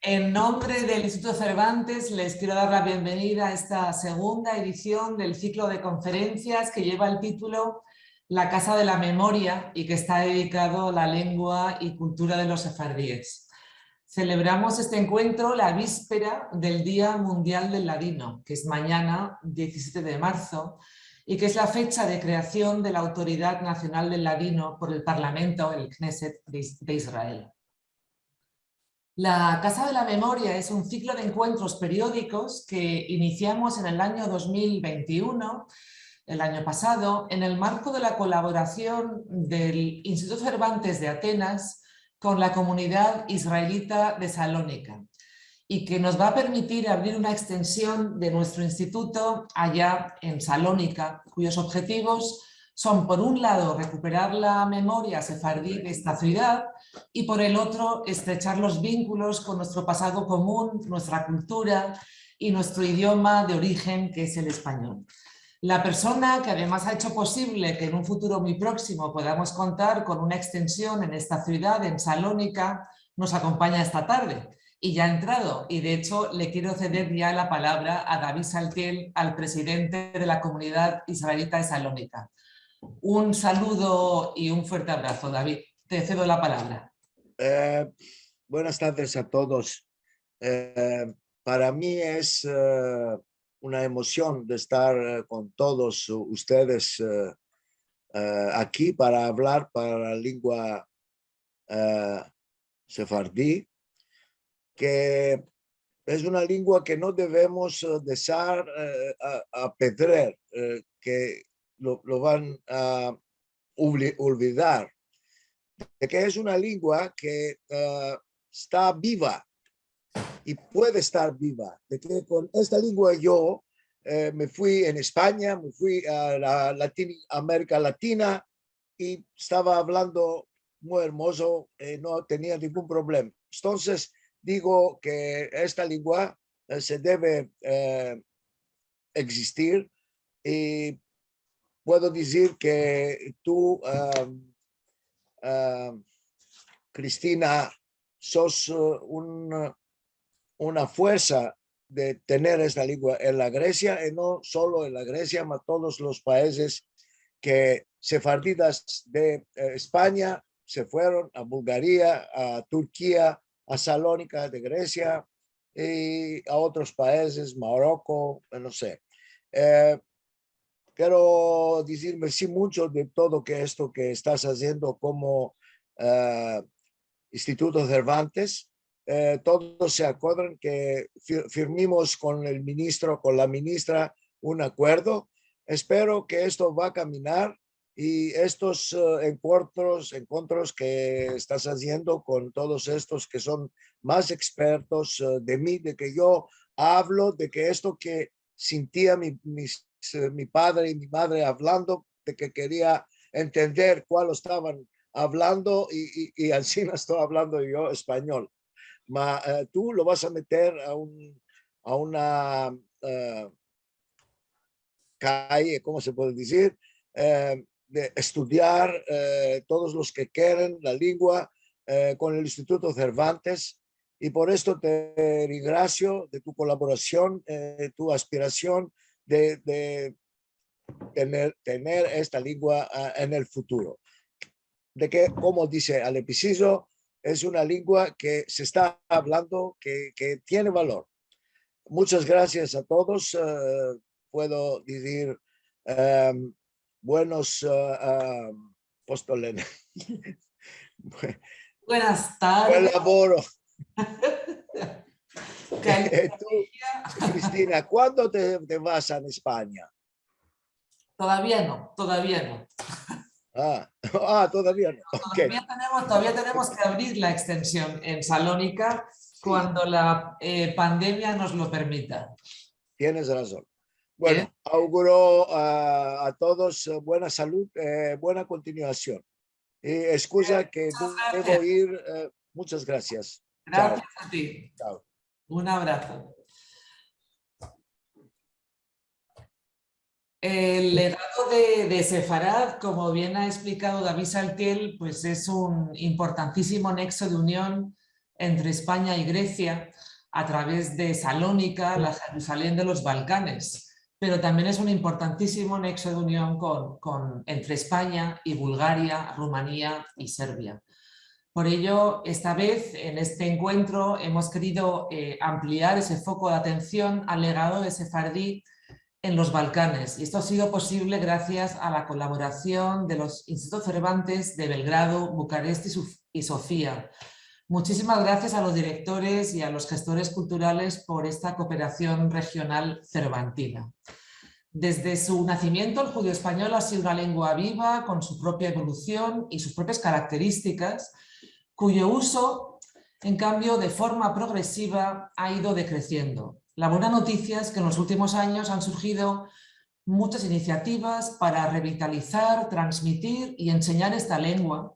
En nombre del Instituto Cervantes les quiero dar la bienvenida a esta segunda edición del ciclo de conferencias que lleva el título La Casa de la Memoria y que está dedicado a la lengua y cultura de los sefardíes. Celebramos este encuentro la víspera del Día Mundial del Ladino, que es mañana, 17 de marzo, y que es la fecha de creación de la Autoridad Nacional del Ladino por el Parlamento, el Knesset de Israel. La Casa de la Memoria es un ciclo de encuentros periódicos que iniciamos en el año 2021, el año pasado, en el marco de la colaboración del Instituto Cervantes de Atenas con la comunidad israelita de Salónica, y que nos va a permitir abrir una extensión de nuestro instituto allá en Salónica, cuyos objetivos son, por un lado, recuperar la memoria sefardí de esta ciudad y, por el otro, estrechar los vínculos con nuestro pasado común, nuestra cultura y nuestro idioma de origen, que es el español. La persona que además ha hecho posible que en un futuro muy próximo podamos contar con una extensión en esta ciudad, en Salónica, nos acompaña esta tarde y ya ha entrado, y de hecho le quiero ceder ya la palabra a David Saltiel, al presidente de la comunidad israelita de Salónica. Un saludo y un fuerte abrazo, David. Te cedo la palabra. Buenas tardes a todos. Para mí es una emoción de estar con todos ustedes aquí para hablar para la lengua sefardí, que es una lengua que no debemos dejar a perder, que lo van a olvidar, de que es una lengua que está viva y puede estar viva, de que con esta lengua yo me fui en España, me fui a la América Latina y estaba hablando muy hermoso, no tenía ningún problema. Entonces digo que esta lengua se debe existir, y puedo decir que tú, Cristina, sos una fuerza de tener esta lengua en la Grecia, y no solo en la Grecia, sino todos los países que sefarditas de España se fueron a Bulgaria, a Turquía, a Salónica de Grecia y a otros países, Marruecos, no sé. Quiero decirme sí mucho de todo que esto que estás haciendo como Instituto Cervantes. Todos se acuerdan que firmamos con el ministro, con la ministra, un acuerdo. Espero que esto va a caminar, y estos encuentros que estás haciendo con todos estos que son más expertos de mí, de que yo hablo, de que esto que sentía mi padre y mi madre hablando, de que quería entender cuál estaban hablando, y así no estoy hablando yo español. Tú lo vas a meter a una calle, ¿cómo se puede decir? De estudiar todos los que quieren la lengua con el Instituto Cervantes, y por esto te gracio de tu colaboración, tu aspiración de tener esta lengua en el futuro. De que, como dice Alepicio, es una lengua que se está hablando, que tiene valor. Muchas gracias a todos. Puedo decir buenos postolene. Buenas tardes. Buen laboro. Tú, Cristina, ¿cuándo te vas a España? Todavía no, todavía no. Todavía no. Okay. Todavía tenemos que abrir la extensión en Salónica cuando la pandemia nos lo permita. Tienes razón. Bueno, auguro a todos buena salud, buena continuación. Excusa que debo ir. Muchas gracias. Gracias Chao. a ti. Chao. Un abrazo. El legado de Sefarad, como bien ha explicado David Saltiel, pues es un importantísimo nexo de unión entre España y Grecia a través de Salónica, la Jerusalén de los Balcanes, pero también es un importantísimo nexo de unión entre España y Bulgaria, Rumanía y Serbia. Por ello, esta vez, en este encuentro, hemos querido ampliar ese foco de atención al legado de sefardí en los Balcanes. Y esto ha sido posible gracias a la colaboración de los Institutos Cervantes de Belgrado, Bucarest y Sofía. Muchísimas gracias a los directores y a los gestores culturales por esta cooperación regional cervantina. Desde su nacimiento, el judío español ha sido una lengua viva, con su propia evolución y sus propias características, cuyo uso, en cambio, de forma progresiva ha ido decreciendo. La buena noticia es que en los últimos años han surgido muchas iniciativas para revitalizar, transmitir y enseñar esta lengua,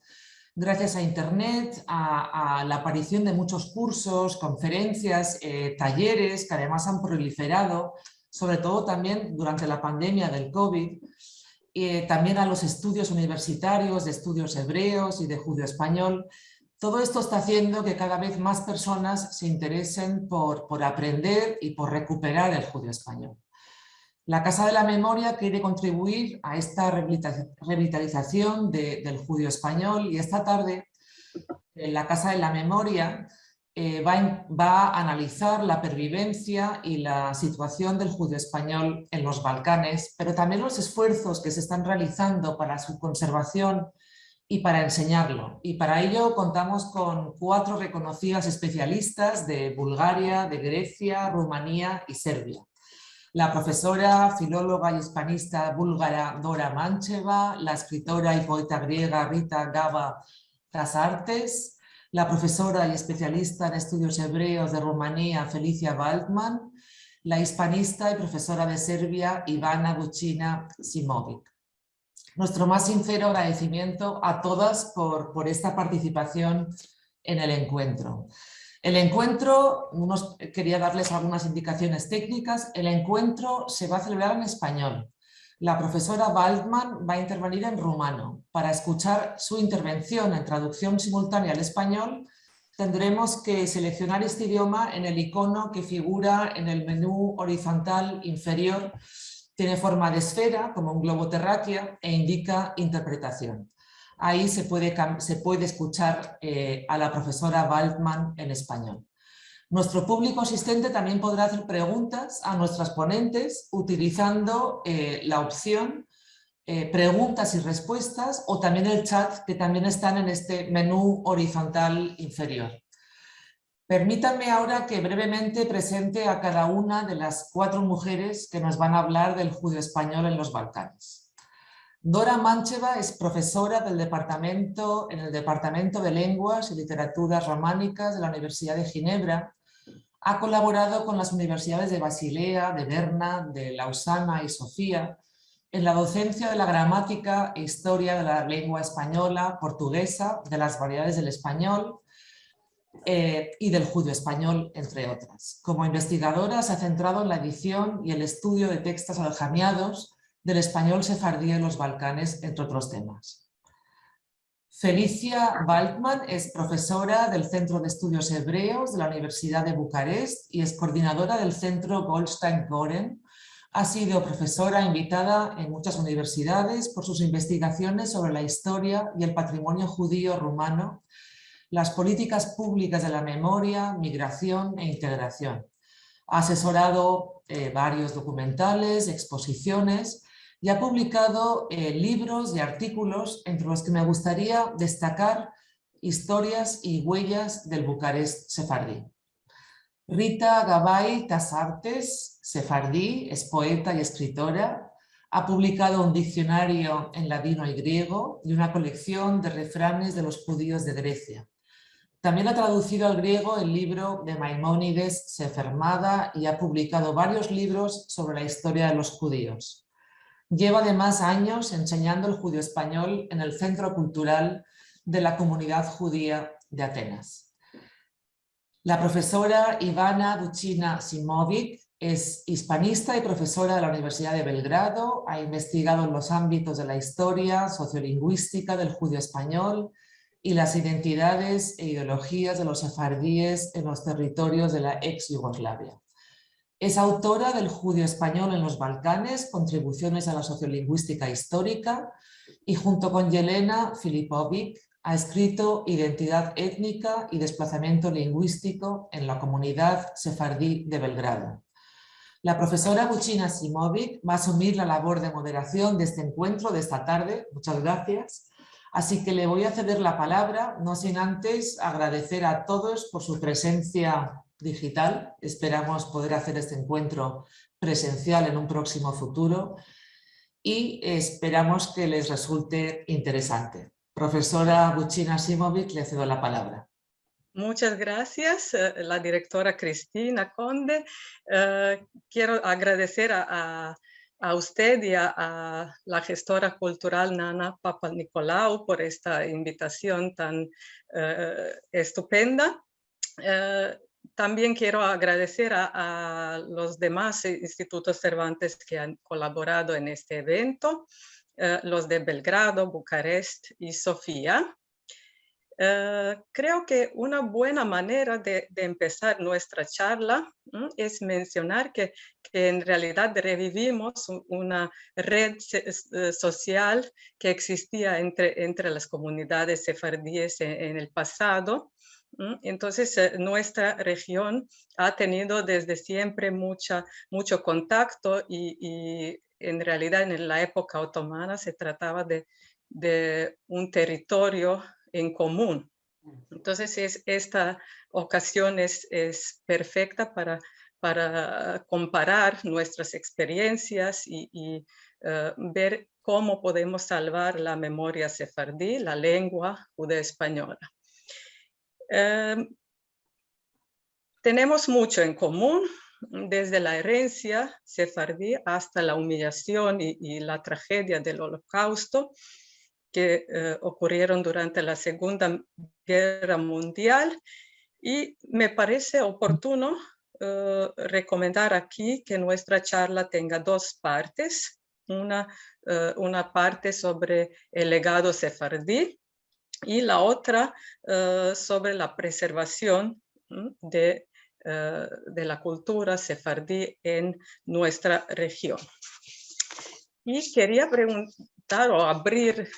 gracias a Internet, a la aparición de muchos cursos, conferencias, talleres que además han proliferado, sobre todo también durante la pandemia del COVID, también a los estudios universitarios de estudios hebreos y de judío español. Todo esto está haciendo que cada vez más personas se interesen por aprender y por recuperar el judío español. La Casa de la Memoria quiere contribuir a esta revitalización del judío español y esta tarde la Casa de la Memoria va a analizar la pervivencia y la situación del judío español en los Balcanes, pero también los esfuerzos que se están realizando para su conservación y para enseñarlo. Y para ello contamos con 4 reconocidas especialistas de Bulgaria, de Grecia, Rumanía y Serbia. La profesora, filóloga y hispanista búlgara Dora Mancheva, la escritora y poeta griega Rita Gaba Tasartes, la profesora y especialista en estudios hebreos de Rumanía Felicia Waldman, la hispanista y profesora de Serbia Ivana Vucina Simovic. Nuestro más sincero agradecimiento a todas por esta participación en el encuentro. El encuentro, quería darles algunas indicaciones técnicas, el encuentro se va a celebrar en español. La profesora Waldman va a intervenir en rumano. Para escuchar su intervención en traducción simultánea al español, tendremos que seleccionar este idioma en el icono que figura en el menú horizontal inferior. Tiene forma de esfera, como un globo terráqueo, e indica interpretación. Ahí se puede escuchar a la profesora Waldman en español. Nuestro público asistente también podrá hacer preguntas a nuestras ponentes utilizando la opción preguntas y respuestas o también el chat, que también están en este menú horizontal inferior. Permítanme ahora que brevemente presente a cada una de las 4 mujeres que nos van a hablar del judío español en los Balcanes. Dora Mancheva es profesora en el Departamento de Lenguas y Literaturas Románicas de la Universidad de Ginebra. Ha colaborado con las universidades de Basilea, de Berna, de Lausana y Sofía en la docencia de la gramática e historia de la lengua española, portuguesa, de las variedades del español y del judío español, entre otras. Como investigadora se ha centrado en la edición y el estudio de textos aljamiados del español sefardí en los Balcanes, entre otros temas. Felicia Waldman es profesora del Centro de Estudios Hebreos de la Universidad de Bucarest y es coordinadora del Centro Goldstein-Goren. Ha sido profesora invitada en muchas universidades por sus investigaciones sobre la historia y el patrimonio judío rumano, las políticas públicas de la memoria, migración e integración. Ha asesorado varios documentales, exposiciones y ha publicado libros y artículos, entre los que me gustaría destacar Historias y huellas del Bucarest sefardí. Rita Gabay Tasartes, sefardí, es poeta y escritora. Ha publicado un diccionario en ladino y griego y una colección de refranes de los judíos de Grecia. También ha traducido al griego el libro de Maimónides Sefermada y ha publicado varios libros sobre la historia de los judíos. Lleva además años enseñando el judío español en el Centro Cultural de la Comunidad Judía de Atenas. La profesora Ivana Vucina Simovic es hispanista y profesora de la Universidad de Belgrado. Ha investigado en los ámbitos de la historia, sociolingüística del judío español, y las identidades e ideologías de los sefardíes en los territorios de la ex Yugoslavia. Es autora del Judío español en los Balcanes, contribuciones a la sociolingüística histórica, y junto con Yelena Filipovic ha escrito Identidad étnica y desplazamiento lingüístico en la comunidad sefardí de Belgrado. La profesora Bucina Simovic va a asumir la labor de moderación de este encuentro de esta tarde. Muchas gracias. Así que le voy a ceder la palabra, no sin antes agradecer a todos por su presencia digital. Esperamos poder hacer este encuentro presencial en un próximo futuro y esperamos que les resulte interesante. Profesora Bucina Simovic, le cedo la palabra. Muchas gracias, la directora Cristina Conde. Quiero agradecer a usted y a la gestora cultural Nana Papanicolau por esta invitación tan estupenda. También quiero agradecer a los demás institutos Cervantes que han colaborado en este evento, los de Belgrado, Bucarest y Sofía. Creo que una buena manera de empezar nuestra charla es mencionar que en realidad revivimos una red social que existía entre las comunidades sefardíes en el pasado. Entonces, nuestra región ha tenido desde siempre mucho contacto y en realidad en la época otomana se trataba de un territorio en común. Entonces, esta ocasión es perfecta para comparar nuestras experiencias y ver cómo podemos salvar la memoria sefardí, la lengua judeo-española. Tenemos mucho en común, desde la herencia sefardí hasta la humillación y la tragedia del Holocausto que ocurrieron durante la Segunda Guerra Mundial, y me parece oportuno recomendar aquí que nuestra charla tenga dos partes, una parte sobre el legado sefardí y la otra sobre la preservación de la cultura sefardí en nuestra región. Y quería preguntar o abrir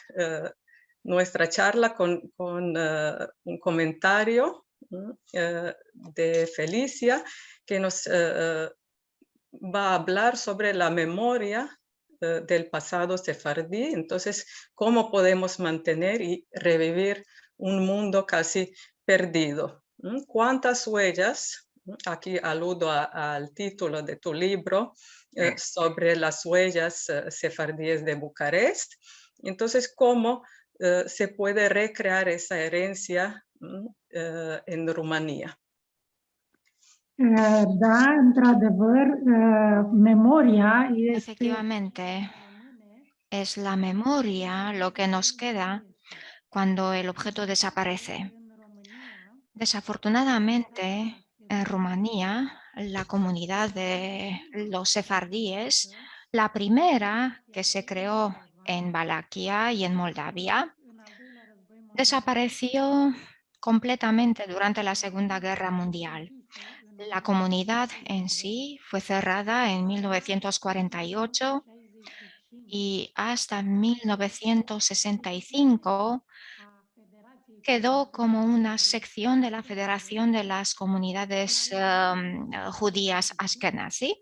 nuestra charla con un comentario de Felicia, que nos va a hablar sobre la memoria del pasado sefardí. Entonces, cómo podemos mantener y revivir un mundo casi perdido. ¿Cuántas huellas? Aquí aludo al título de tu libro sobre las huellas sefardíes de Bucarest. Entonces, ¿cómo se puede recrear esa herencia en Rumanía? Da, într-adevăr, memoria este... Efectivamente, es la memoria lo que nos queda cuando el objeto desaparece. Desafortunadamente, en Rumanía, la comunidad de los sefardíes, la primera que se creó en Valaquia y en Moldavia, desapareció completamente durante la Segunda Guerra Mundial. La comunidad en sí fue cerrada en 1948 y hasta 1965 quedó como una sección de la Federación de las Comunidades Judías Ashkenazi,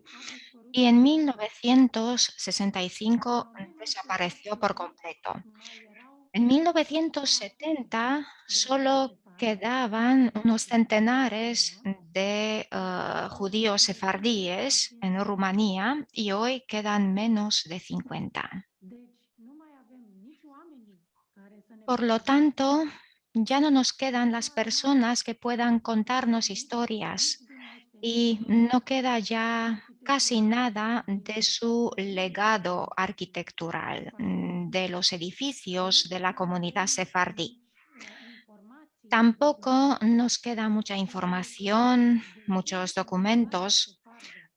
y en 1965 desapareció por completo. En 1970 solo quedaban unos centenares de judíos sefardíes en Rumanía y hoy quedan menos de 50. Por lo tanto, ya no nos quedan las personas que puedan contarnos historias y no queda ya casi nada de su legado arquitectural, de los edificios de la comunidad sefardí. Tampoco nos queda mucha información, muchos documentos,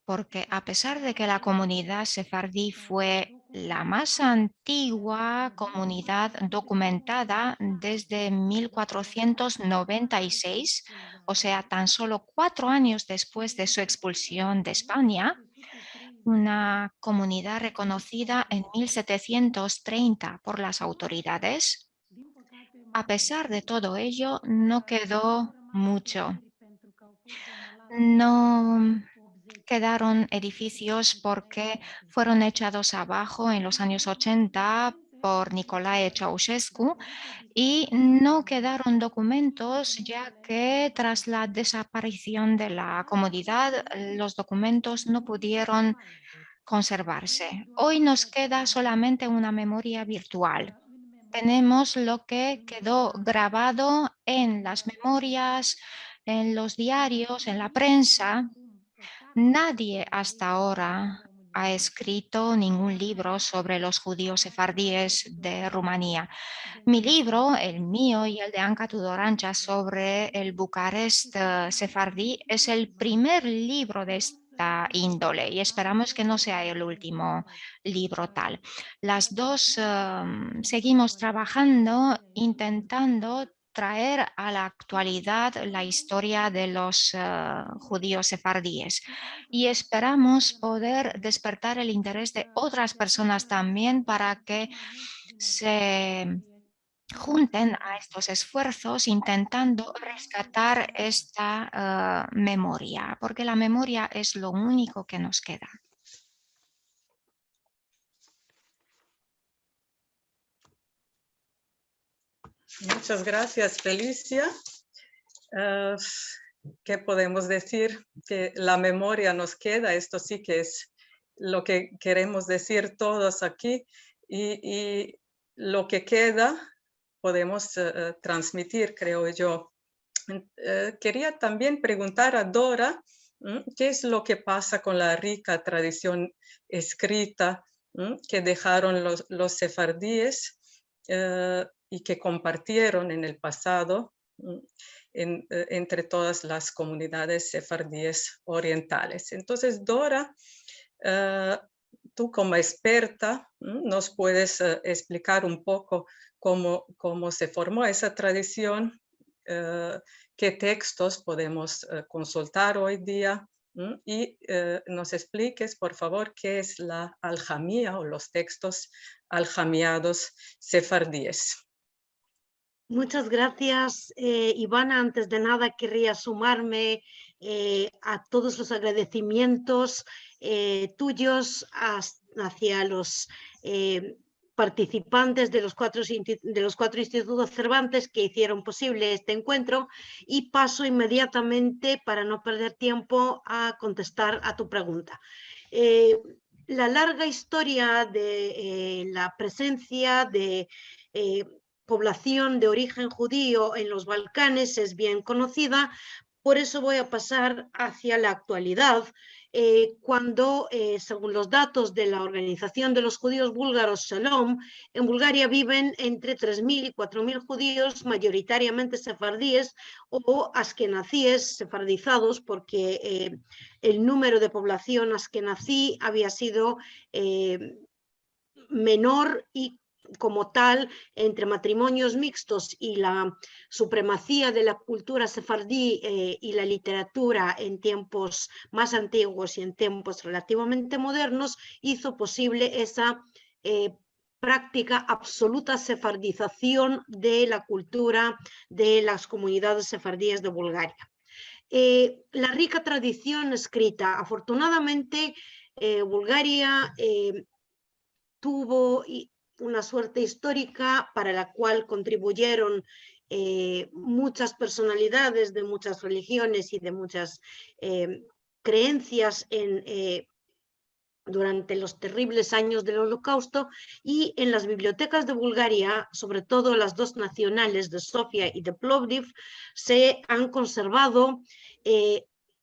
porque a pesar de que la comunidad sefardí fue la más antigua comunidad documentada desde 1496, o sea, tan solo 4 años después de su expulsión de España, una comunidad reconocida en 1730 por las autoridades. A pesar de todo ello, no quedó mucho. No quedaron edificios porque fueron echados abajo en los años 80 por Nicolae Ceausescu y no quedaron documentos ya que tras la desaparición de la comunidad los documentos no pudieron conservarse. Hoy nos queda solamente una memoria virtual. Tenemos lo que quedó grabado en las memorias, en los diarios, en la prensa. Nadie hasta ahora ha escrito ningún libro sobre los judíos sefardíes de Rumanía. Mi libro, el mío y el de Anca Tudorancha sobre el Bucarest sefardí, es el primer libro de esta índole y esperamos que no sea el último libro tal. Las dos seguimos trabajando, intentando traer a la actualidad la historia de los judíos sefardíes y esperamos poder despertar el interés de otras personas también para que se junten a estos esfuerzos intentando rescatar esta memoria, porque la memoria es lo único que nos queda. Muchas gracias, Felicia. ¿Qué podemos decir? Que la memoria nos queda, esto sí que es lo que queremos decir todos aquí, y lo que queda podemos transmitir, creo yo. Quería también preguntar a Dora, ¿qué es lo que pasa con la rica tradición escrita que dejaron los sefardíes y que compartieron en el pasado entre todas las comunidades sefardíes orientales? Entonces, Dora, tú como experta, nos puedes explicar un poco cómo se formó esa tradición, qué textos podemos consultar hoy día y nos expliques, por favor, qué es la aljamía o los textos aljamiados sefardíes. Muchas gracias, Ivana. Antes de nada, querría sumarme a todos los agradecimientos tuyos hacia los participantes de los cuatro institutos Cervantes que hicieron posible este encuentro, y paso inmediatamente, para no perder tiempo, a contestar a tu pregunta. La larga historia de la presencia de población de origen judío en los Balcanes es bien conocida, por eso voy a pasar hacia la actualidad, cuando, según los datos de la Organización de los Judíos Búlgaros, Shalom, en Bulgaria viven entre 3.000 y 4.000 judíos, mayoritariamente sefardíes o askenazíes, sefardizados, porque el número de población askenazí había sido menor, y como tal, entre matrimonios mixtos y la supremacía de la cultura sefardí y la literatura en tiempos más antiguos y en tiempos relativamente modernos, hizo posible esa práctica absoluta sefardización de la cultura de las comunidades sefardíes de Bulgaria. La rica tradición escrita, afortunadamente, Bulgaria tuvo una suerte histórica para la cual contribuyeron muchas personalidades de muchas religiones y de muchas creencias durante los terribles años del Holocausto, y en las bibliotecas de Bulgaria, sobre todo las dos nacionales de Sofía y de Plovdiv, se han conservado,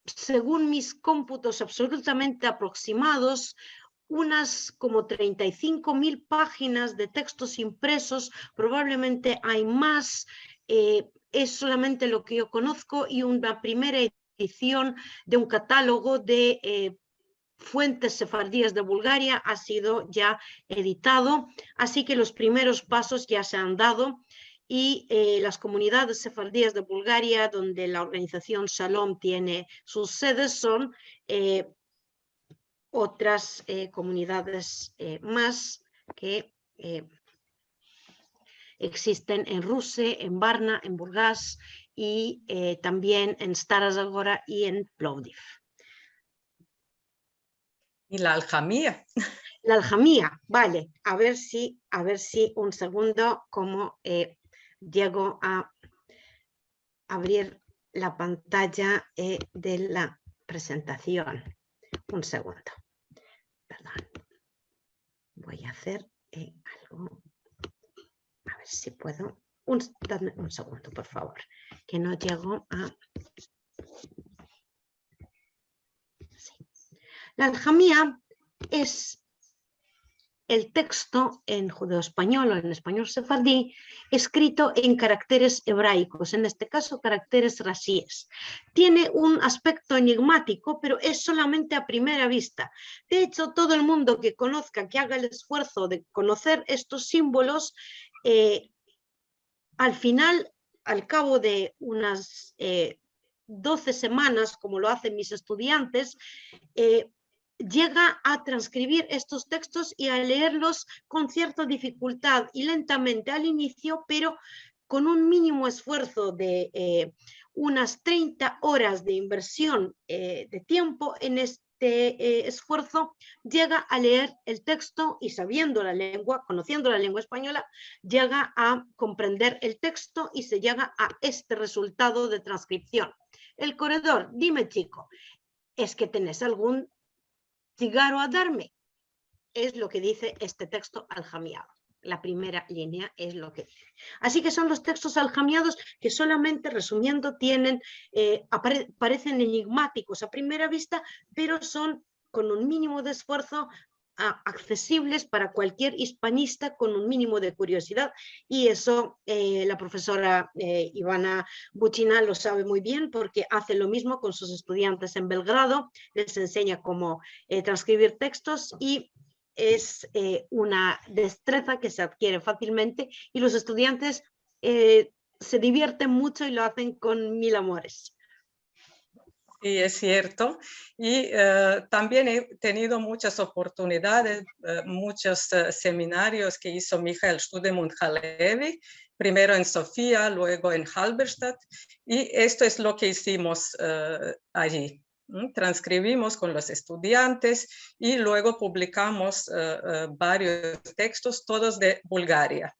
según mis cómputos absolutamente aproximados, unas como 35.000 páginas de textos impresos. Probablemente hay más, es solamente lo que yo conozco, y una primera edición de un catálogo de fuentes sefardíes de Bulgaria ha sido ya editado, así que los primeros pasos ya se han dado y las comunidades sefardíes de Bulgaria, donde la organización Shalom tiene sus sedes, son otras comunidades más que existen en Rusia, en Varna, en Burgas y también en Stara Zagora y en Plovdiv. Y la aljamía. La aljamía, vale, a ver si un segundo, como llego a abrir la pantalla de la presentación. Un segundo, perdón. Voy a hacer algo, a ver si puedo. Dadme un segundo, por favor, que no llego a... Sí. La aljamía es el texto en judeo-español o en español sefardí escrito en caracteres hebraicos, en este caso caracteres rasíes. Tiene un aspecto enigmático, pero es solamente a primera vista. De hecho, todo el mundo que conozca, que haga el esfuerzo de conocer estos símbolos, al final, al cabo de unas 12 semanas, como lo hacen mis estudiantes, llega a transcribir estos textos y a leerlos con cierta dificultad y lentamente al inicio, pero con un mínimo esfuerzo de unas 30 horas de inversión de tiempo en este esfuerzo, llega a leer el texto y sabiendo la lengua, conociendo la lengua española, llega a comprender el texto y se llega a este resultado de transcripción. El corredor, dime chico, ¿es que tenés algún cigaro a darme? Es lo que dice este texto aljamiado. La primera línea es lo que dice. Así que son los textos aljamiados que solamente, resumiendo, parecen enigmáticos a primera vista, pero son con un mínimo de esfuerzo accesibles para cualquier hispanista con un mínimo de curiosidad, y eso la profesora Ivana Buchina lo sabe muy bien porque hace lo mismo con sus estudiantes en Belgrado, les enseña cómo transcribir textos y es una destreza que se adquiere fácilmente y los estudiantes se divierten mucho y lo hacen con mil amores. Sí, es cierto. Y también he tenido muchas oportunidades, muchos seminarios que hizo Michael Studemund Halevi, primero en Sofía, luego en Halberstadt, y esto es lo que hicimos allí. Transcribimos con los estudiantes y luego publicamos varios textos, todos de Bulgaria.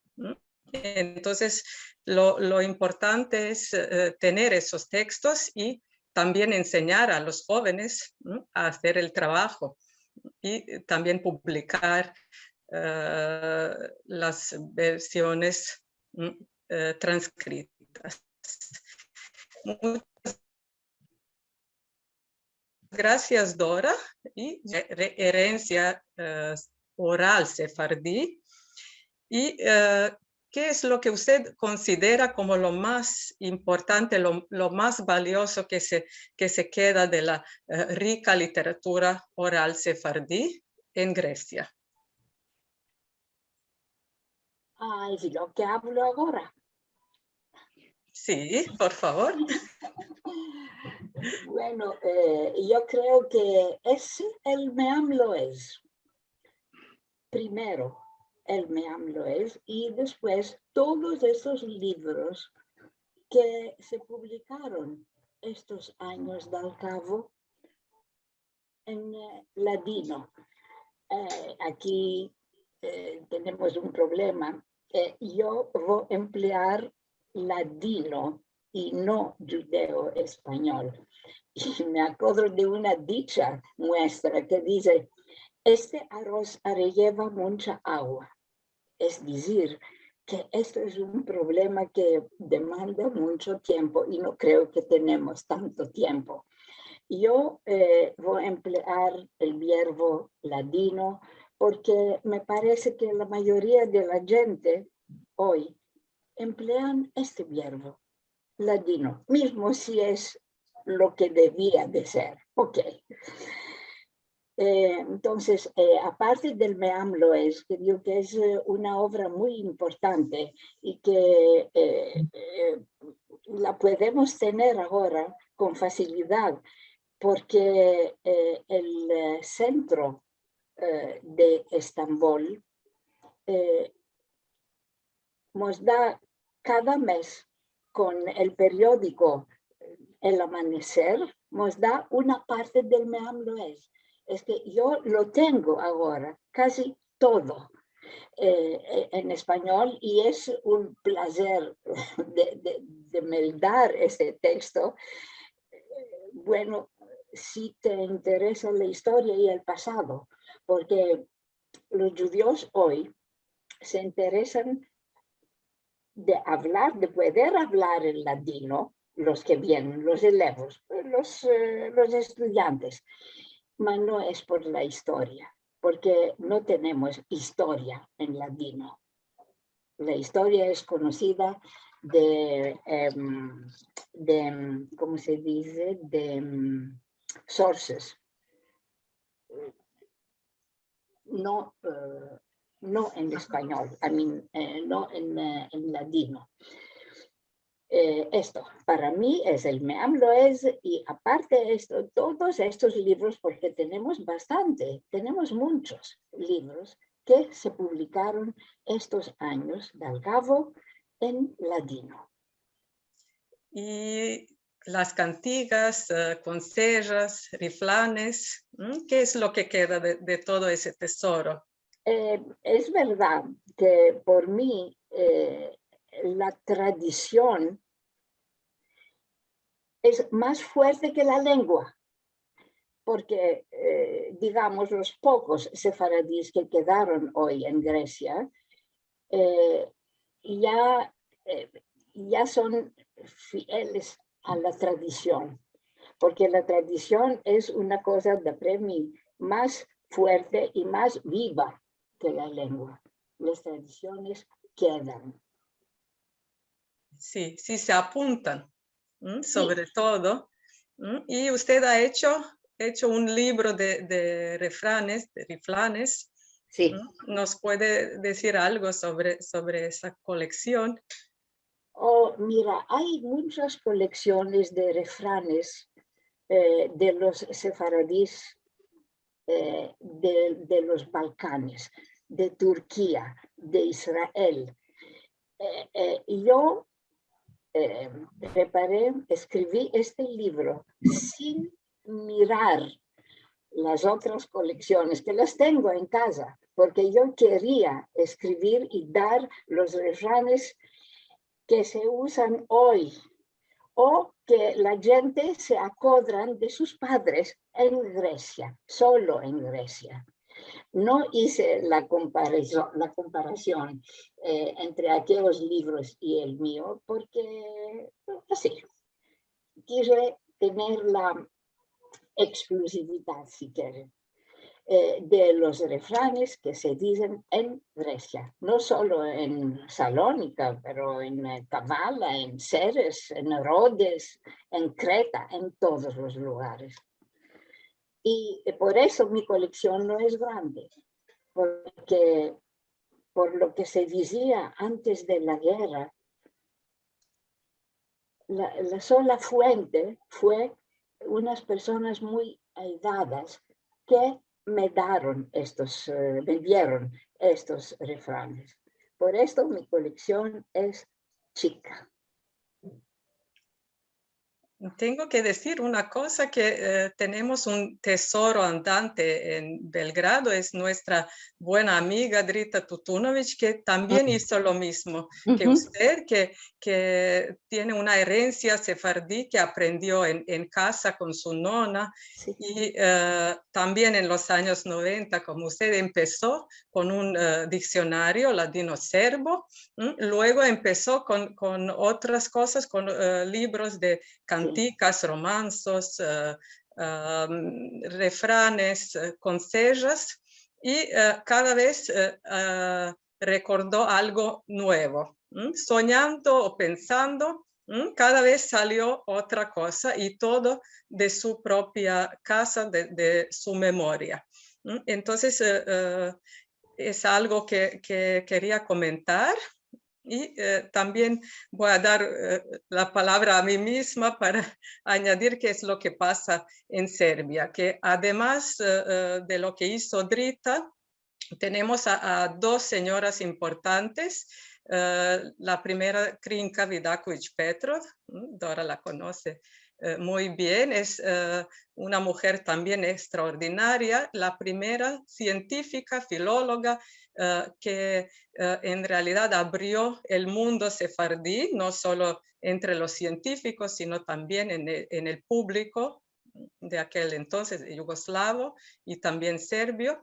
Entonces, lo importante es tener esos textos y también enseñar a los jóvenes a hacer el trabajo y también publicar las versiones transcritas. Muchas gracias, Dora. Y herencia oral sefardí. Y ¿qué es lo que usted considera como lo más importante, lo más valioso que se queda de la rica literatura oral sefardí en Grecia? ¿Es lo que hablo ahora? Sí, por favor. Bueno, yo creo que el Meam Loez. Primero, el Meam Loez y después todos esos libros que se publicaron estos años al cabo en ladino. Aquí tenemos un problema. Yo voy a emplear ladino y no judeo español. Y me acuerdo de una dicha nuestra que dice: este arroz lleva mucha agua. Es decir, que esto es un problema que demanda mucho tiempo y no creo que tenemos tanto tiempo. Yo voy a emplear el verbo ladino porque me parece que la mayoría de la gente hoy emplean este verbo ladino, mismo si es lo que debía de ser. Ok. Entonces, aparte del Meam Loez, creo que es una obra muy importante y que la podemos tener ahora con facilidad, porque el centro de Estambul nos da cada mes con el periódico El Amanecer, nos da una parte del Meam Loez. Es que yo lo tengo ahora, casi todo en español, y es un placer de me dar ese texto. Bueno, si te interesa la historia y el pasado, porque los judíos hoy se interesan de hablar, de poder hablar en ladino, los que vienen, los elevos, los estudiantes, pero no es por la historia, porque no tenemos historia en ladino. La historia es conocida de ¿cómo se dice? De sources. No, no en español, no en ladino. Esto para mí es el Meam Loez, y aparte de esto, todos estos libros, porque tenemos muchos libros que se publicaron estos años de al cabo en ladino. Y las cantigas, consejas, riflanes, ¿qué es lo que queda de todo ese tesoro? Es verdad que por mí la tradición es más fuerte que la lengua, porque, digamos, los pocos sefaradíes que quedaron hoy en Grecia ya son fieles a la tradición, porque la tradición es una cosa para mí más fuerte y más viva que la lengua. Las tradiciones quedan. Sí, sí se apuntan, sobre todo. Y usted ha hecho un libro de refranes, de riflanes. Sí. ¿Nos puede decir algo sobre esa colección? Oh, mira, hay muchas colecciones de refranes de los sefaradíes de los Balcanes, de Turquía, de Israel. Yo escribí este libro sin mirar las otras colecciones, que las tengo en casa, porque yo quería escribir y dar los refranes que se usan hoy, o que la gente se acuerdan de sus padres en Grecia, solo en Grecia. No hice la comparación entre aquellos libros y el mío, porque así, quise tener la exclusividad, si quieren, de los refranes que se dicen en Grecia, no solo en Salónica, pero en Kavala, en Ceres, en Rhodes, en Creta, en todos los lugares. Y por eso mi colección no es grande, porque por lo que se decía antes de la guerra, la sola fuente fue unas personas muy aidadas que me dieron estos refranes. Por esto mi colección es chica. Tengo que decir una cosa, que tenemos un tesoro andante en Belgrado, es nuestra buena amiga Drita Tutunovic, que también hizo lo mismo que usted, que tiene una herencia sefardí que aprendió en casa con su nona, sí. Y también en los años 90, como usted, empezó con un diccionario ladino-serbo, luego empezó con otras cosas, con libros de canticas, romanzos, refranes, consejas, y cada vez recordó algo nuevo, soñando o pensando Cada vez salió otra cosa y todo de su propia casa, de su memoria. Entonces, es algo que quería comentar. Y también voy a dar la palabra a mí misma para añadir qué es lo que pasa en Serbia, que además de lo que hizo Drita, tenemos a dos señoras importantes. La primera, Krinka Vidaković-Petrov, Dora la conoce muy bien, es una mujer también extraordinaria, la primera científica, filóloga, que en realidad abrió el mundo sefardí, no solo entre los científicos, sino también en el público de aquel entonces, yugoslavo y también serbio.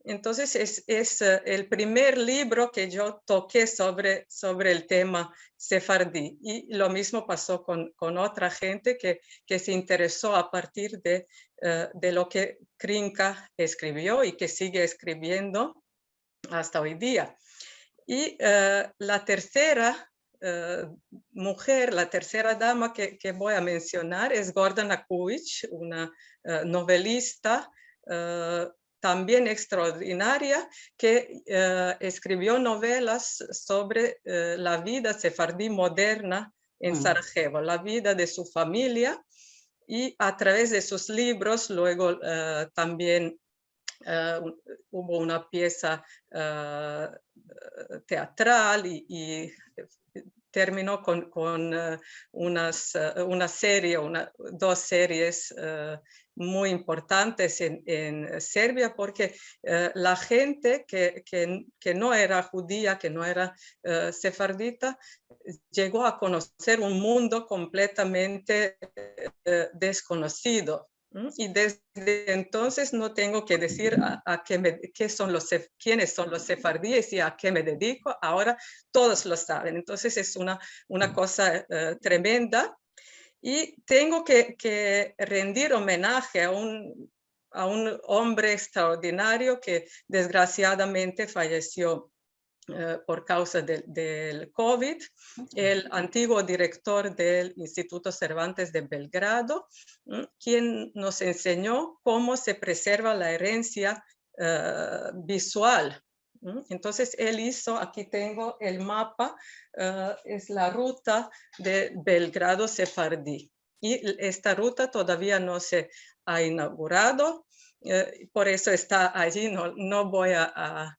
Entonces es el primer libro que yo toqué sobre el tema sefardí, y lo mismo pasó con otra gente que se interesó a partir de lo que Krinka escribió y que sigue escribiendo hasta hoy día. Y la tercera mujer, la tercera dama que voy a mencionar es Gordana Kujić, una novelista también extraordinaria, que escribió novelas sobre la vida sefardí moderna en Sarajevo, la vida de su familia, y a través de sus libros luego también hubo una pieza teatral y terminó con una serie, dos series muy importantes en Serbia, porque la gente que no era judía, que no era sefardita, llegó a conocer un mundo completamente desconocido. Y desde entonces no tengo que decir quiénes son los sefardíes y a qué me dedico. Ahora todos lo saben. Entonces es una cosa tremenda. Y tengo que rendir homenaje a un hombre extraordinario que desgraciadamente falleció por causa del COVID, el antiguo director del Instituto Cervantes de Belgrado, quien nos enseñó cómo se preserva la herencia visual. Entonces él hizo, aquí tengo el mapa, es la ruta de Belgrado sefardí. Y esta ruta todavía no se ha inaugurado, por eso está allí, no voy a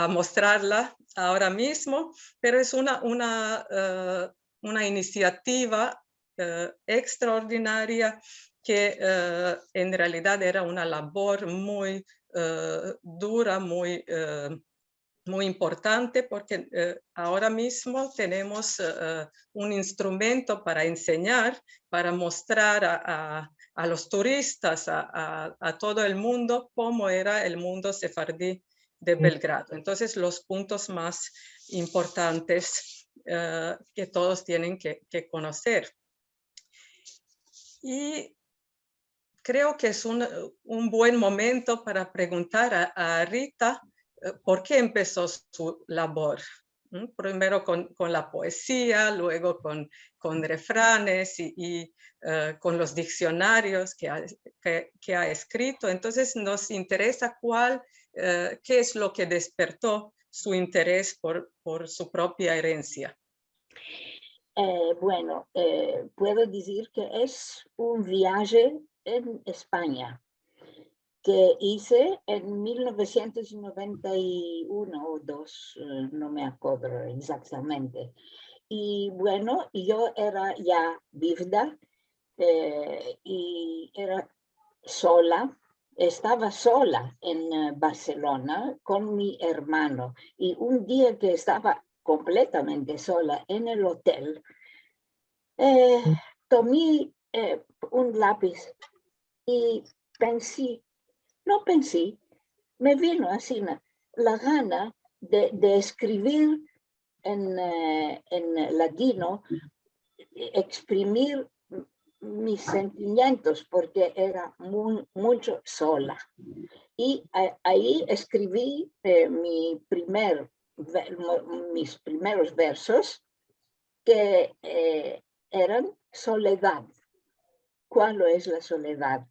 mostrarla ahora mismo, pero es una iniciativa extraordinaria que en realidad era una labor muy dura, muy importante, porque ahora mismo tenemos un instrumento para enseñar, para mostrar a los turistas, a todo el mundo, cómo era el mundo sefardí de Belgrado. Entonces, los puntos más importantes que todos tienen que conocer. Y creo que es un buen momento para preguntar a Rita por qué empezó su labor. Primero con la poesía, luego con refranes y con los diccionarios que ha escrito. Entonces nos interesa qué es lo que despertó su interés por su propia herencia. Bueno, puedo decir que es un viaje en España que hice en 1991 o 2, no me acuerdo exactamente. Y bueno, yo era ya viuda y era sola. Estaba sola en Barcelona con mi hermano, y un día que estaba completamente sola en el hotel, tomé un lápiz y me vino así la gana de escribir en ladino, exprimir mis sentimientos, porque era mucho sola. Y ahí escribí mis primeros versos, que eran soledad. ¿Cuál es la soledad?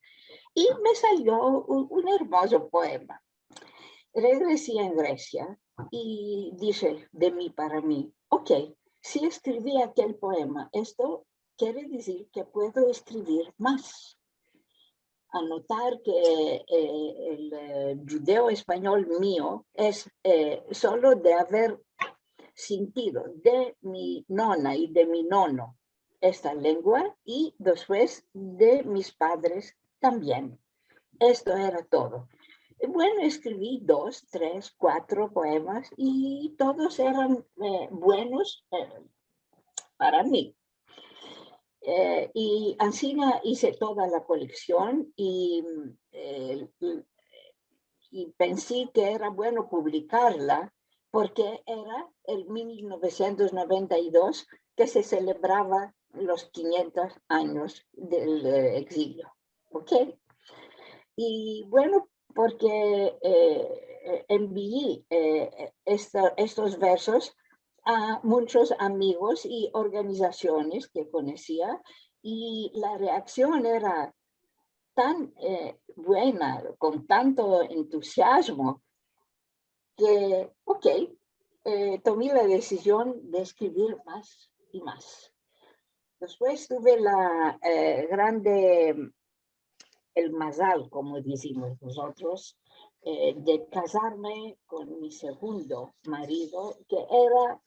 Y me salió un hermoso poema. Regresé en Grecia y dije de mí para mí, ok, si escribí aquel poema, esto quiere decir que puedo escribir más. Anotar que el judeo español mío es solo de haber sentido de mi nona y de mi nono esta lengua y después de mis padres también. Esto era todo. Bueno, escribí 2, 3, 4 poemas y todos eran buenos para mí. Y así hice toda la colección y pensé que era bueno publicarla porque era el 1992 que se celebraba los 500 años del exilio. ¿Ok? Y bueno, porque envié estos versos a muchos amigos y organizaciones que conocía y la reacción era tan buena, con tanto entusiasmo, que, ok, tomé la decisión de escribir más y más. Después tuve la el mazal, como decimos nosotros, de casarme con mi segundo marido, que era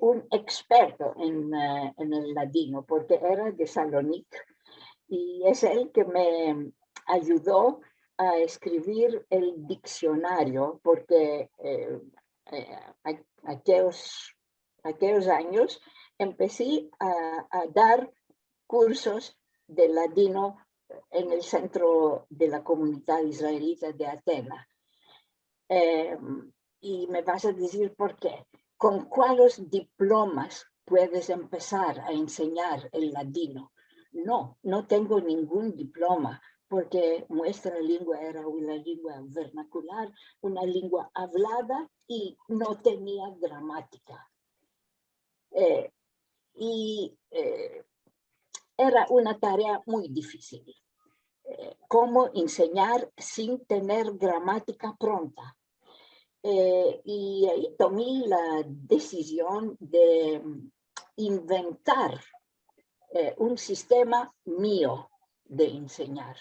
un experto en el ladino, porque era de Salónica, y es él que me ayudó a escribir el diccionario, porque aquellos años empecé a dar cursos de ladino en el centro de la comunidad israelita de Atenas. Y me vas a decir por qué. ¿Con cuáles diplomas puedes empezar a enseñar el ladino? No, no tengo ningún diploma, porque nuestra lengua era una lengua vernacular, una lengua hablada y no tenía gramática. Era una tarea muy difícil. Cómo enseñar sin tener gramática pronta. Y ahí tomé la decisión de inventar un sistema mío de enseñar.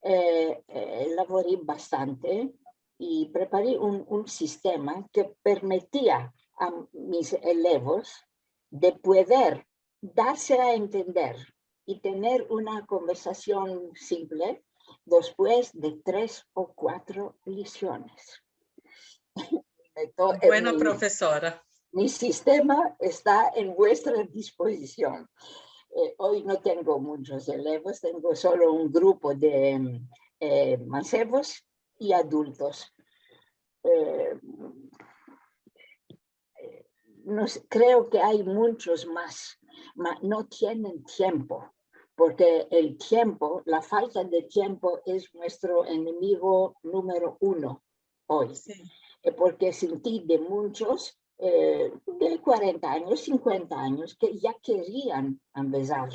Elaboré bastante y preparé un sistema que permitía a mis elevos de poder darse a entender y tener una conversación simple después de 3 o 4 lecciones. Buena profesora. Mi sistema está en vuestra disposición. Hoy no tengo muchos elevos, tengo solo un grupo de mancebos y adultos. Creo que hay muchos más, pero no tienen tiempo, porque el tiempo, la falta de tiempo es nuestro enemigo número 1 hoy. Sí. Porque sentí de muchos de 40 años, 50 años, que ya querían empezar,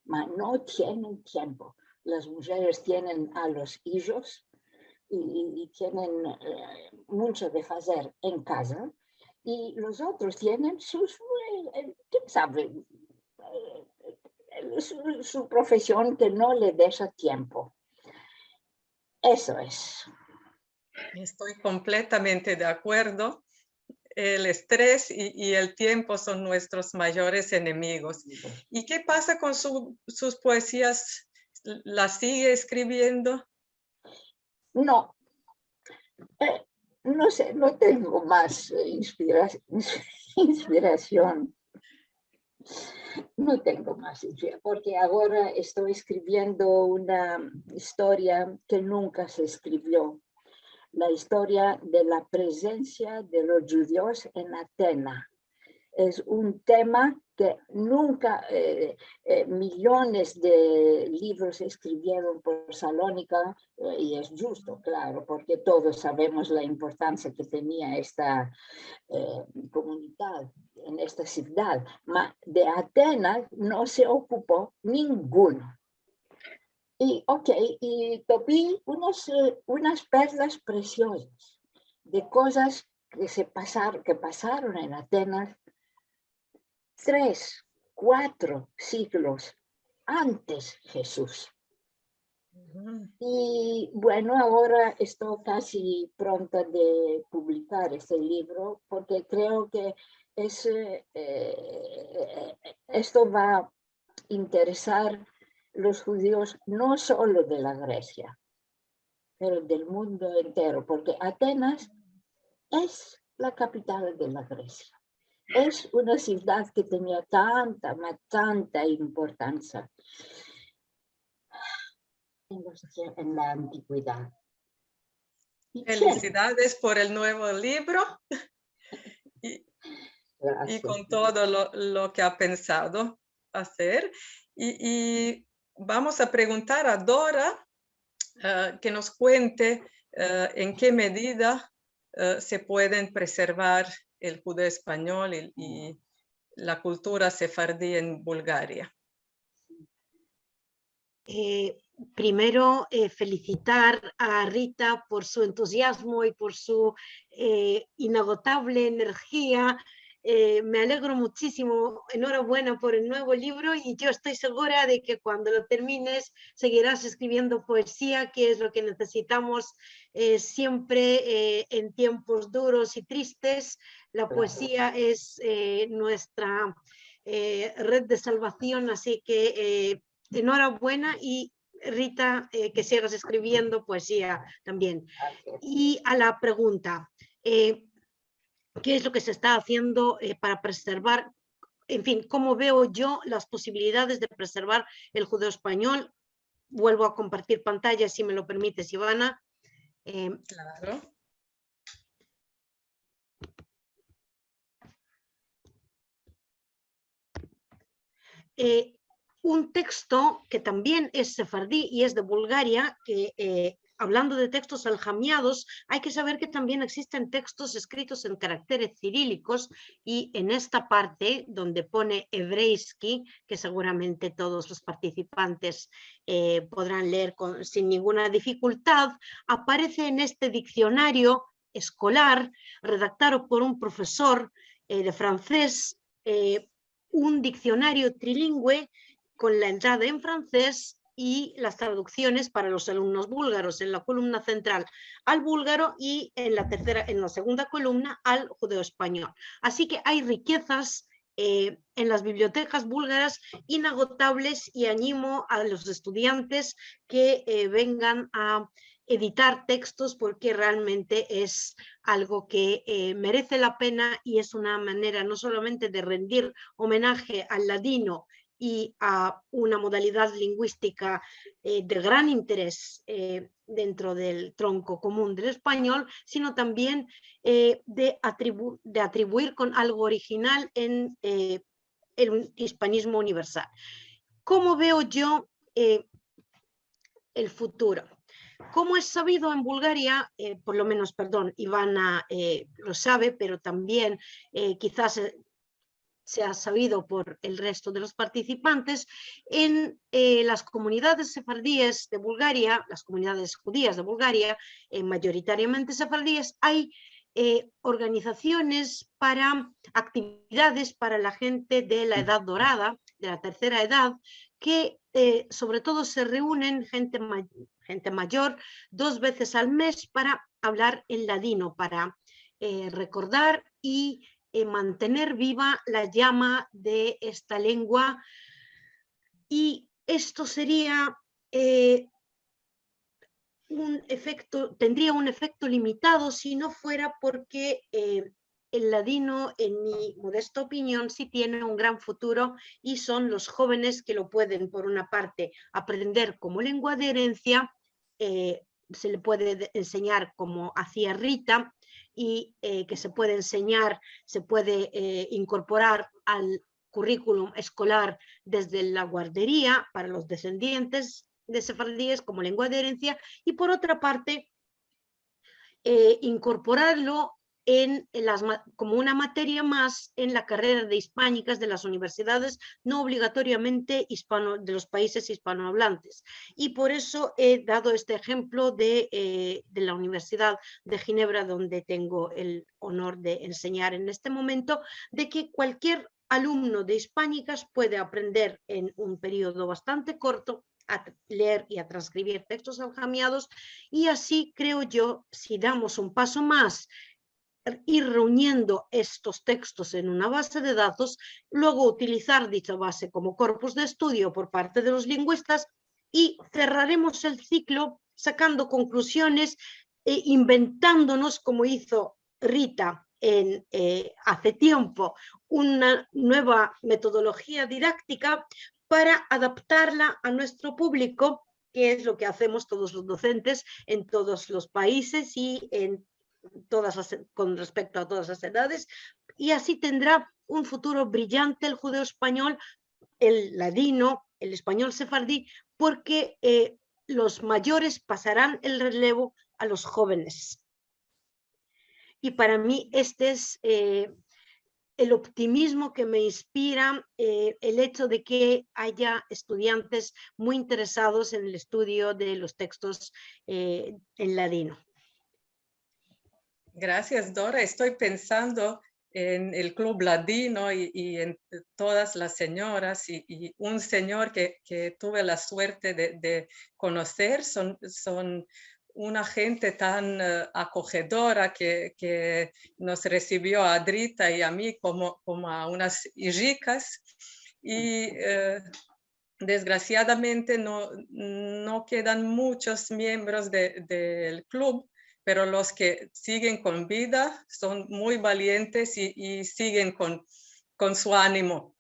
pero no tienen tiempo. Las mujeres tienen a los hijos y tienen mucho de hacer en casa, y los otros tienen sus, quién sabe, su profesión que no le deja tiempo. Eso es. Estoy completamente de acuerdo. El estrés y el tiempo son nuestros mayores enemigos. ¿Y qué pasa con sus poesías? ¿Las sigue escribiendo? No. No sé, no tengo más inspiración. No tengo más, porque ahora estoy escribiendo una historia que nunca se escribió. La historia de la presencia de los judíos en Atenas. Es un tema que nunca millones de libros se escribieron por Salónica, y es justo, claro, porque todos sabemos la importancia que tenía esta comunidad en esta ciudad, pero de Atenas no se ocupó ninguno. Y y topé unas perlas preciosas de cosas que pasaron en Atenas 3, 4 siglos antes Jesús. Y bueno, ahora estoy casi pronta de publicar este libro porque creo que esto va a interesar los judíos no solo de la Grecia, pero del mundo entero, porque Atenas es la capital de la Grecia. Es una ciudad que tenía tanta importancia en la antigüedad. Felicidades por el nuevo libro y con todo lo que ha pensado hacer. Y vamos a preguntar a Dora que nos cuente en qué medida se pueden preservar el judeo español y la cultura sefardí en Bulgaria. Primero, felicitar a Rita por su entusiasmo y por su inagotable energía. Me alegro muchísimo, enhorabuena por el nuevo libro y yo estoy segura de que cuando lo termines seguirás escribiendo poesía, que es lo que necesitamos siempre en tiempos duros y tristes. La poesía es nuestra red de salvación, así que enhorabuena y Rita, que sigas escribiendo poesía también. Y a la pregunta, ¿qué es lo que se está haciendo para preservar, en fin, cómo veo yo las posibilidades de preservar el judeo español? Vuelvo a compartir pantalla, si me lo permites, Ivana. Claro. Un texto que también es sefardí y es de Bulgaria, que hablando de textos aljamiados, hay que saber que también existen textos escritos en caracteres cirílicos y en esta parte donde pone Hebreisky, que seguramente todos los participantes podrán leer sin ninguna dificultad, aparece en este diccionario escolar redactado por un profesor de francés, un diccionario trilingüe con la entrada en francés y las traducciones para los alumnos búlgaros en la columna central al búlgaro y en la segunda columna al judeo español. Así que hay riquezas en las bibliotecas búlgaras inagotables y animo a los estudiantes que vengan a editar textos porque realmente es algo que merece la pena y es una manera no solamente de rendir homenaje al ladino y a una modalidad lingüística de gran interés dentro del tronco común del español, sino también de atribuir con algo original en el hispanismo universal. ¿Cómo veo yo el futuro? Como es sabido en Bulgaria, por lo menos, perdón, Ivana lo sabe, pero también quizás se ha sabido por el resto de los participantes, en las comunidades sefardíes de Bulgaria, las comunidades judías de Bulgaria, mayoritariamente sefardíes, hay organizaciones para actividades para la gente de la edad dorada, de la tercera edad, que sobre todo se reúnen gente mayor 2 veces al mes para hablar en ladino, para recordar y mantener viva la llama de esta lengua. Y esto sería tendría un efecto limitado si no fuera porque el ladino, en mi modesta opinión, sí tiene un gran futuro y son los jóvenes que lo pueden, por una parte, aprender como lengua de herencia, se le puede enseñar como hacía Rita, y que se puede enseñar, se puede incorporar al currículum escolar desde la guardería para los descendientes de sefardíes como lengua de herencia, y por otra parte incorporarlo como una materia más en la carrera de hispánicas de las universidades, no obligatoriamente de los países hispanohablantes. Y por eso he dado este ejemplo de la Universidad de Ginebra, donde tengo el honor de enseñar en este momento, de que cualquier alumno de hispánicas puede aprender en un periodo bastante corto a leer y a transcribir textos aljamiados, y así creo yo, si damos un paso más, ir reuniendo estos textos en una base de datos, luego utilizar dicha base como corpus de estudio por parte de los lingüistas, y cerraremos el ciclo sacando conclusiones, inventándonos, como hizo Rita hace tiempo, una nueva metodología didáctica para adaptarla a nuestro público, que es lo que hacemos todos los docentes en todos los países y con respecto a todas las edades, y así tendrá un futuro brillante el judeo español, el ladino, el español sefardí, porque los mayores pasarán el relevo a los jóvenes. Y para mí este es el optimismo que me inspira el hecho de que haya estudiantes muy interesados en el estudio de los textos en ladino. Gracias, Dora. Estoy pensando en el Club Ladino y en todas las señoras y un señor que tuve la suerte de conocer. Son una gente tan acogedora que nos recibió a Drita y a mí como a unas hijicas, y desgraciadamente no quedan muchos miembros del club, pero los que siguen con vida son muy valientes y siguen con su ánimo.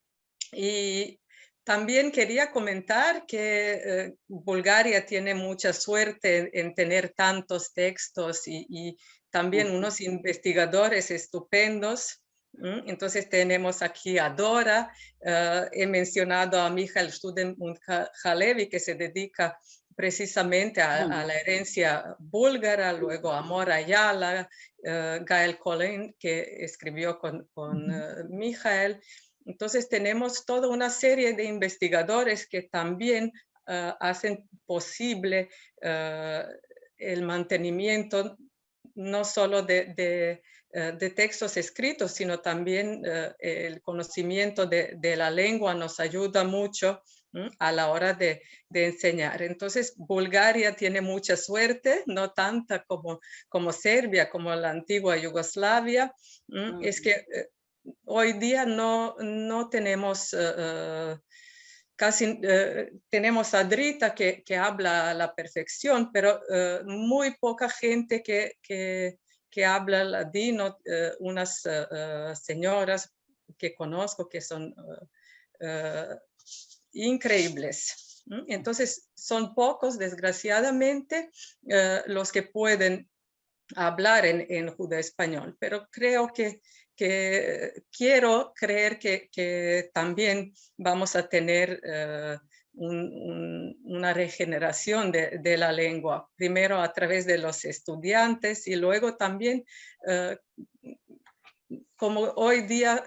Y también quería comentar que Bulgaria tiene mucha suerte en tener tantos textos y también unos investigadores estupendos. Entonces tenemos aquí a Dora, he mencionado a Michael Student-Halevi, que se dedica precisamente a la herencia búlgara, luego a Mora Ayala, Gael Colin, que escribió con Michael. Entonces tenemos toda una serie de investigadores que también hacen posible el mantenimiento no solo de textos escritos, sino también el conocimiento de la lengua nos ayuda mucho a la hora de enseñar. Entonces, Bulgaria tiene mucha suerte, no tanta como Serbia, como la antigua Yugoslavia. Es que hoy día no tenemos tenemos a Drita que habla a la perfección, pero muy poca gente que habla ladino, unas señoras que conozco que son increíbles. Entonces, son pocos, desgraciadamente, los que pueden hablar en judeo español, pero creo que quiero creer que también vamos a tener una regeneración de la lengua, primero a través de los estudiantes y luego también, como hoy día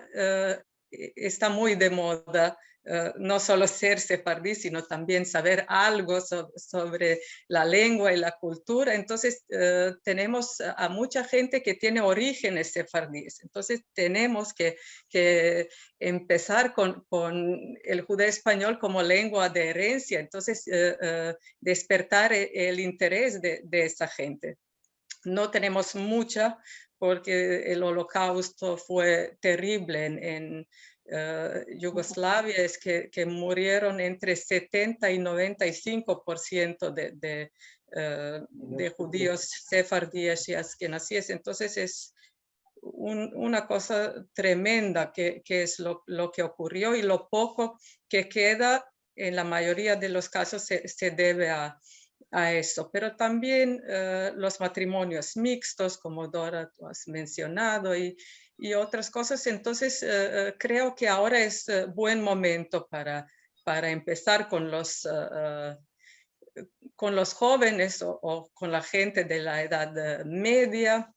está muy de moda, no solo ser sefardí, sino también saber algo sobre la lengua y la cultura. Entonces, tenemos a mucha gente que tiene orígenes sefardíes. Entonces, tenemos que empezar con el judeo español como lengua de herencia. Entonces, despertar el interés de esa gente. No tenemos mucha, porque el holocausto fue terrible en Yugoslavia, es que murieron entre 70 y 95% de judíos sefardíes y askenazíes. Entonces es una cosa tremenda que es lo que ocurrió, y lo poco que queda en la mayoría de los casos se debe a eso. Pero también los matrimonios mixtos, como Dora tú has mencionado, y otras cosas. Entonces, creo que ahora es buen momento para empezar con los jóvenes o con la gente de la edad media.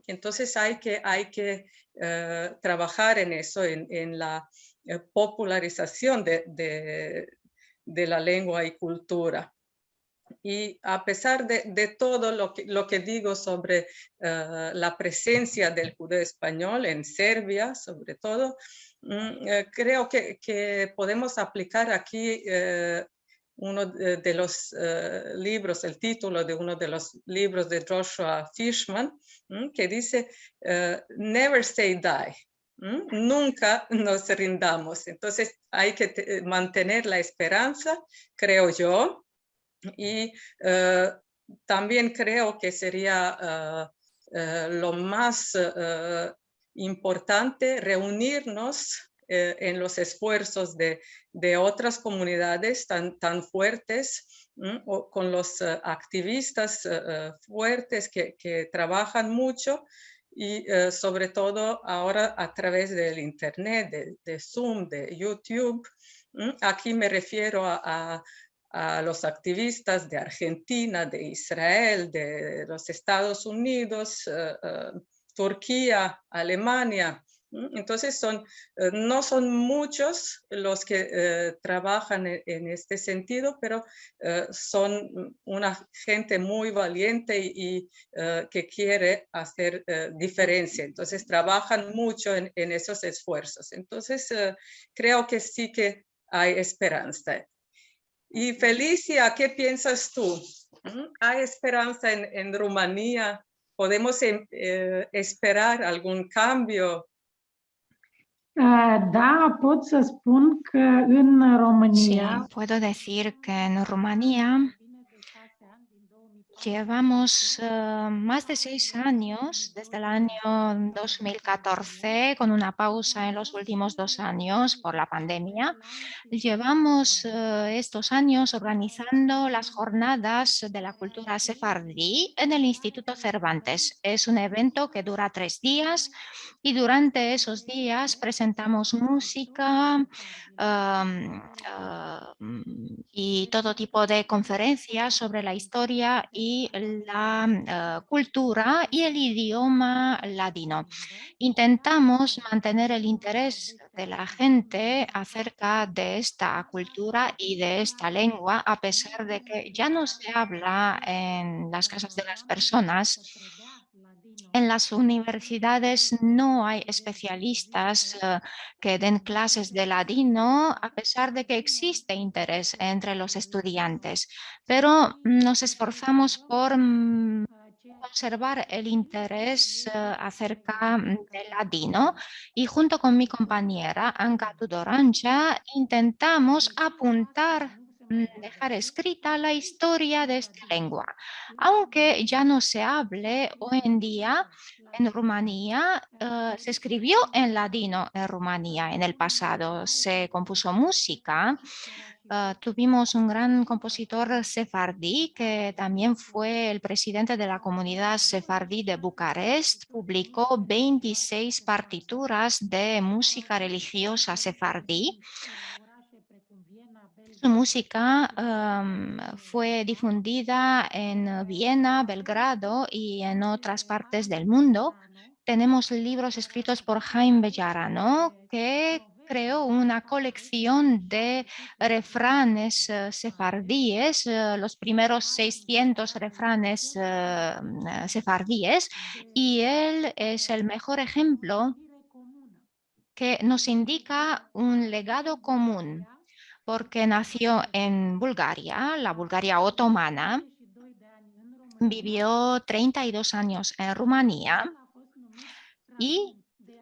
Entonces hay que trabajar en eso, en la popularización de la lengua y cultura. Y a pesar de todo lo que digo sobre la presencia del judeo español en Serbia, sobre todo, creo que podemos aplicar aquí uno de los libros, el título de uno de los libros de Joshua Fishman, que dice, never say die. Nunca nos rindamos. Entonces hay que mantener la esperanza, creo yo, y también creo que sería lo más importante reunirnos en los esfuerzos de otras comunidades tan fuertes, o con los activistas fuertes que trabajan mucho, y sobre todo ahora a través del internet, de Zoom, de YouTube. Aquí me refiero a los activistas de Argentina, de Israel, de los Estados Unidos, Turquía, Alemania. Entonces no son muchos los que trabajan en este sentido, pero son una gente muy valiente y que quiere hacer diferencia. Entonces trabajan mucho en esos esfuerzos. Entonces creo que sí que hay esperanza. Y Felicia, ¿qué piensas tú? ¿Hay esperanza en Rumanía? ¿Podemos esperar algún cambio? Da, pot să spun că în Sí, România puedo decir que en Rumanía llevamos más de 6 años, desde el año 2014, con una pausa en los últimos 2 años por la pandemia. Llevamos estos años organizando las jornadas de la cultura sefardí en el Instituto Cervantes. Es un evento que dura 3 días y durante esos días presentamos música y todo tipo de conferencias sobre la historia y la cultura y el idioma ladino. Intentamos mantener el interés de la gente acerca de esta cultura y de esta lengua, a pesar de que ya no se habla en las casas de las personas. En las universidades no hay especialistas que den clases de ladino, a pesar de que existe interés entre los estudiantes, pero nos esforzamos por conservar el interés acerca del ladino, y junto con mi compañera Anca Tudorancha intentamos apuntar, dejar escrita la historia de esta lengua. Aunque ya no se hable hoy en día en Rumanía, se escribió en ladino en Rumanía en el pasado, se compuso música. Tuvimos un gran compositor sefardí que también fue el presidente de la comunidad sefardí de Bucarest. Publicó 26 partituras de música religiosa sefardí. Su música fue difundida en Viena, Belgrado y en otras partes del mundo. Tenemos libros escritos por Jaime Bellarano, que creó una colección de refranes sefardíes, los primeros 600 refranes sefardíes, y él es el mejor ejemplo que nos indica un legado común, porque nació en Bulgaria, la Bulgaria otomana, vivió 32 años en Rumanía y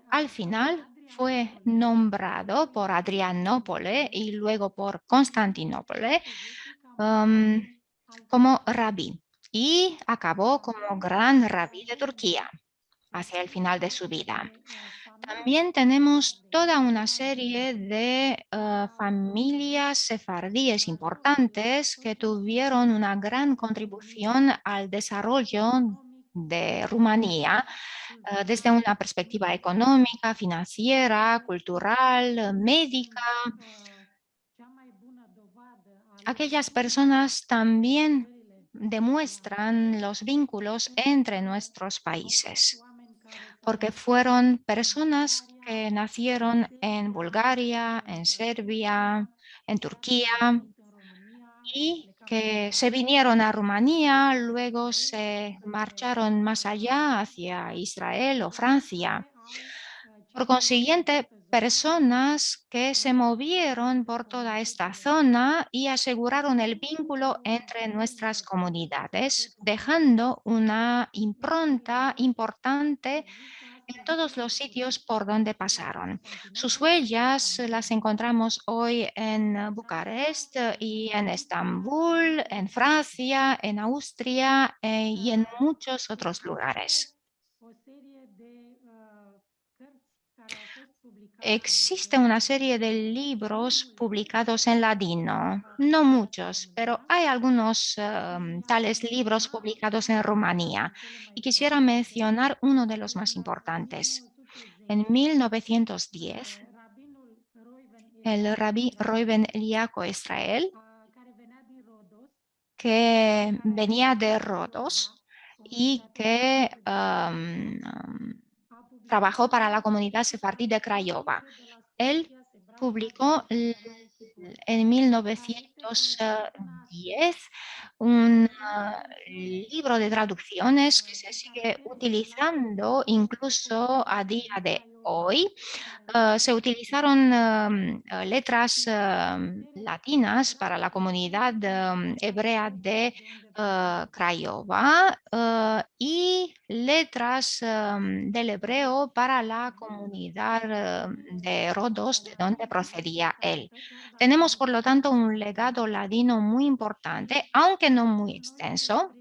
al final fue nombrado por Adrianópole y luego por Constantinopla como rabí, y acabó como gran rabí de Turquía hacia el final de su vida. También tenemos toda una serie de familias sefardíes importantes que tuvieron una gran contribución al desarrollo de Rumanía desde una perspectiva económica, financiera, cultural, médica. Aquellas personas también demuestran los vínculos entre nuestros países, porque fueron personas que nacieron en Bulgaria, en Serbia, en Turquía, y que se vinieron a Rumanía, luego se marcharon más allá hacia Israel o Francia. Por consiguiente, personas que se movieron por toda esta zona y aseguraron el vínculo entre nuestras comunidades, dejando una impronta importante en todos los sitios por donde pasaron. Sus huellas las encontramos hoy en Bucarest y en Estambul, en Francia, en Austria y en muchos otros lugares. Existe una serie de libros publicados en ladino, no muchos, pero hay algunos tales libros publicados en Rumanía y quisiera mencionar uno de los más importantes. En 1910, el rabí Reuven Eliaco Israel, que venía de Rodos y que trabajó para la comunidad sefardí de Craiova. Él publicó en 1910 un libro de traducciones que se sigue utilizando incluso a día de hoy. Se utilizaron letras latinas para la comunidad hebrea de Craiova y letras del hebreo para la comunidad de Rodos, de donde procedía él. Tenemos, por lo tanto, un legado ladino muy importante, aunque no muy extenso.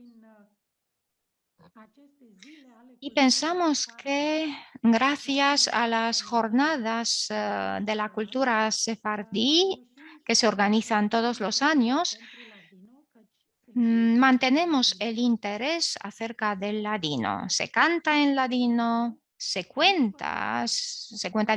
Y pensamos que gracias a las jornadas de la cultura sefardí que se organizan todos los años, mantenemos el interés acerca del ladino. Se canta en ladino, se cuentan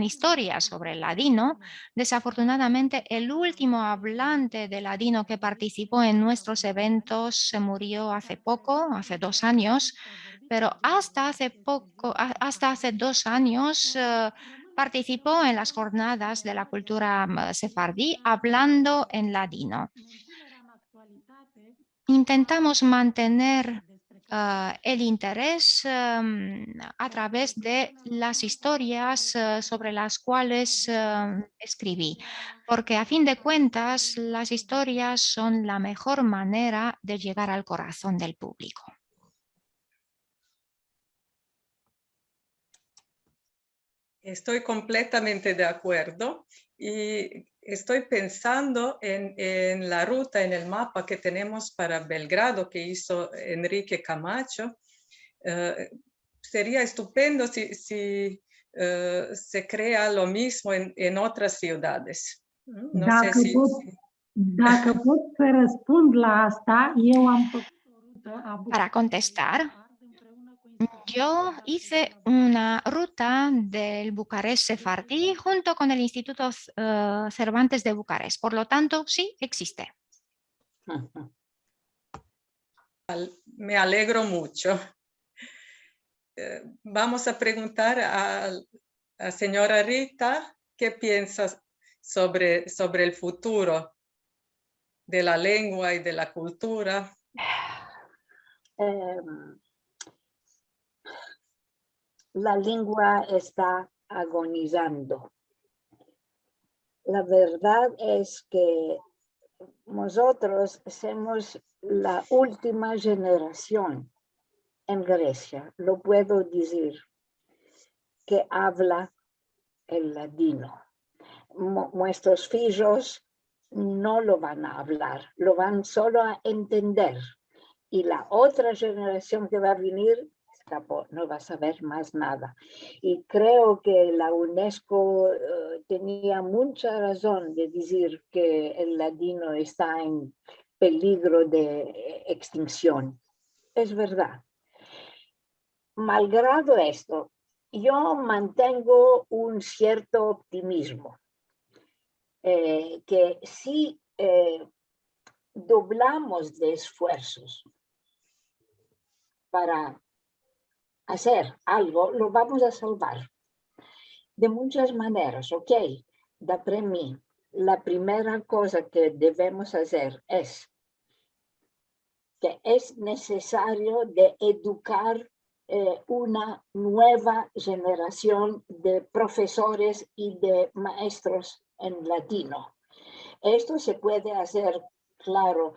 historias sobre el ladino. Desafortunadamente, el último hablante de ladino que participó en nuestros eventos se murió hace poco, hace 2 años, pero hasta hace 2 años participó en las jornadas de la cultura sefardí hablando en ladino. Intentamos mantener el interés a través de las historias sobre las cuales escribí, porque a fin de cuentas las historias son la mejor manera de llegar al corazón del público. Estoy completamente de acuerdo y estoy pensando en la ruta, en el mapa que tenemos para Belgrado que hizo Enrique Camacho. Sería estupendo si se crea lo mismo en otras ciudades. No sé si... Dacă pot să răspund la asta, eu am făcut o rută a Para contestar, yo hice una ruta del Bucarest sefardí junto con el Instituto Cervantes de Bucarest. Por lo tanto, sí, existe. Me alegro mucho. Vamos a preguntar a señora Rita qué piensa sobre el futuro de la lengua y de la cultura. La lengua está agonizando. La verdad es que nosotros somos la última generación en Grecia, lo puedo decir, que habla el ladino. Nuestros hijos no lo van a hablar, lo van solo a entender. Y la otra generación que va a venir, no va a saber más nada. Y creo que la UNESCO tenía mucha razón de decir que el ladino está en peligro de extinción. Es verdad. malgrado esto, yo mantengo un cierto optimismo, que si doblamos de esfuerzos para hacer algo, lo vamos a salvar. De muchas maneras, ok. Para mí, la primera cosa que debemos hacer es que es necesario de educar una nueva generación de profesores y de maestros en latino. Esto se puede hacer, claro,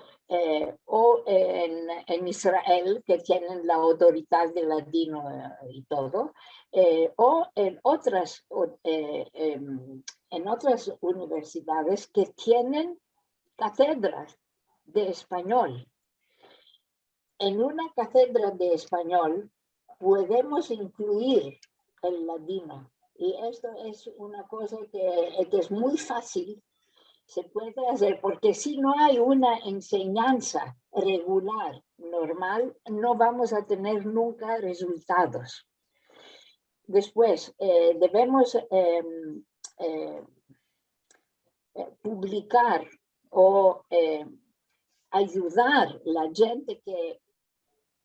o en Israel, que tienen la autoridad de latino y todo, o en otras universidades que tienen cátedras de español. En una cátedra de español podemos incluir el latino. Y esto es una cosa que es muy fácil, se puede hacer, porque si no hay una enseñanza regular, normal, no vamos a tener nunca resultados. Después, debemos publicar o ayudar a la gente que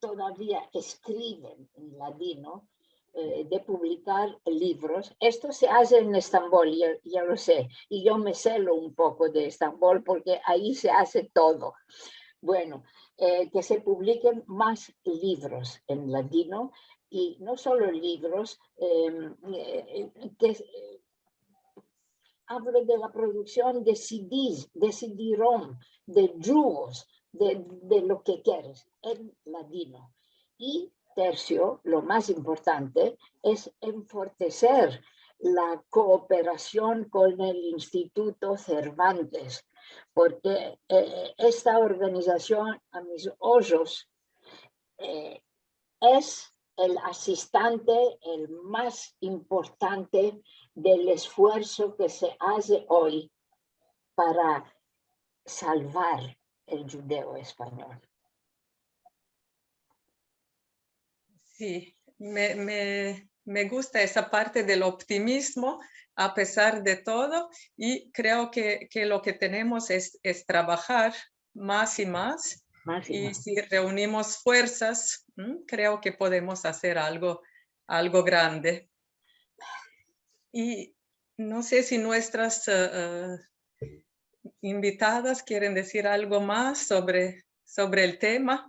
todavía escriben en latino, de publicar libros. Esto se hace en Estambul, ya lo sé, y yo me celo un poco de Estambul porque ahí se hace todo. Bueno, que se publiquen más libros en latino, y no solo libros, que hablo de la producción de CDs, de CD-ROM, de jugos, de lo que quieres, en latino. Y tercio, lo más importante, es enfortalecer la cooperación con el Instituto Cervantes, porque esta organización, a mis ojos, es el asistente, el más importante del esfuerzo que se hace hoy para salvar el judeo español. Sí, me gusta esa parte del optimismo a pesar de todo, y creo que lo que tenemos es trabajar más y más. Y si reunimos fuerzas, creo que podemos hacer algo grande. Y no sé si nuestras invitadas quieren decir algo más sobre el tema.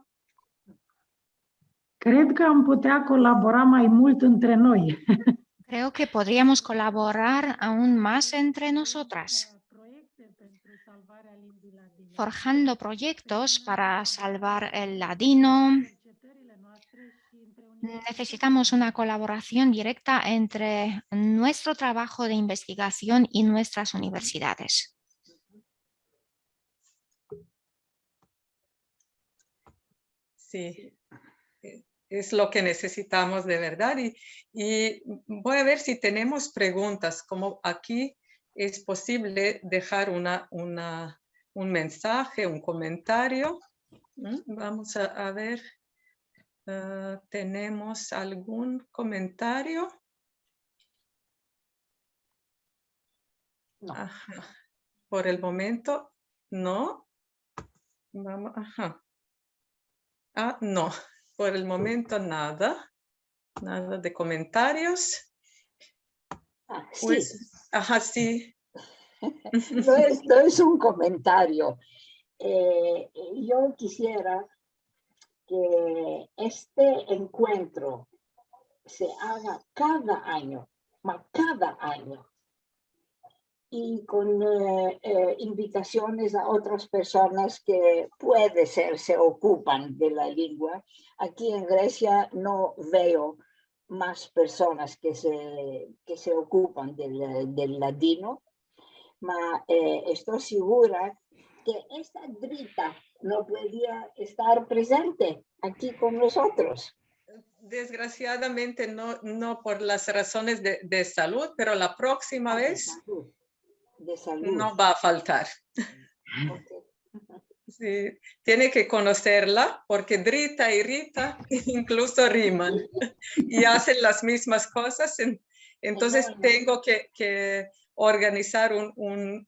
Cred că am putea colabora mai mult între noi. Creo que podríamos colaborar aún más entre nosotras, forjando proyectos para salvar el ladino. Necesitamos una colaboración directa entre nuestro trabajo de investigación y nuestras universidades. Sí, es lo que necesitamos de verdad. Y voy a ver si tenemos preguntas, como aquí es posible dejar un mensaje, un comentario. Vamos a ver. ¿Tenemos algún comentario? No. Ajá. Por el momento, no. Vamos, ajá. No, por el momento nada. Nada de comentarios. Sí. Pues, ajá, sí. No, esto es un comentario. Yo quisiera que este encuentro se haga cada año, y con invitaciones a otras personas que puede ser se ocupan de la lengua. Aquí en Grecia no veo más personas que se ocupan del latino, pero estoy segura que esta Drita no podía estar presente aquí con nosotros. Desgraciadamente no por las razones de salud, pero la próxima vez De salud. no va a faltar. Okay. Sí, tiene que conocerla porque Drita y Rita incluso riman y hacen las mismas cosas. Entonces tengo que organizar un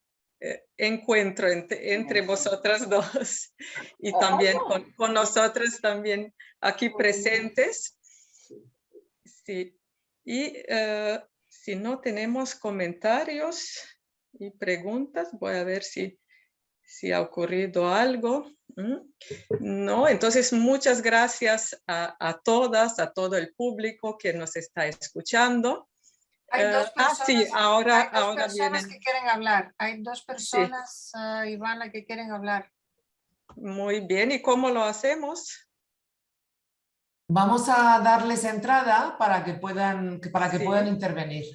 encuentro entre vosotras dos y también con nosotras también aquí presentes. Sí. Y si no tenemos comentarios y preguntas, voy a ver si ha ocurrido algo. No, entonces muchas gracias a todas, a todo el público que nos está escuchando. Hay dos personas, sí, ahora personas vienen. que quieren hablar. Hay dos personas, Sí. Ivana, que quieren hablar. Muy bien, ¿y cómo lo hacemos? Vamos a darles entrada para que puedan intervenir,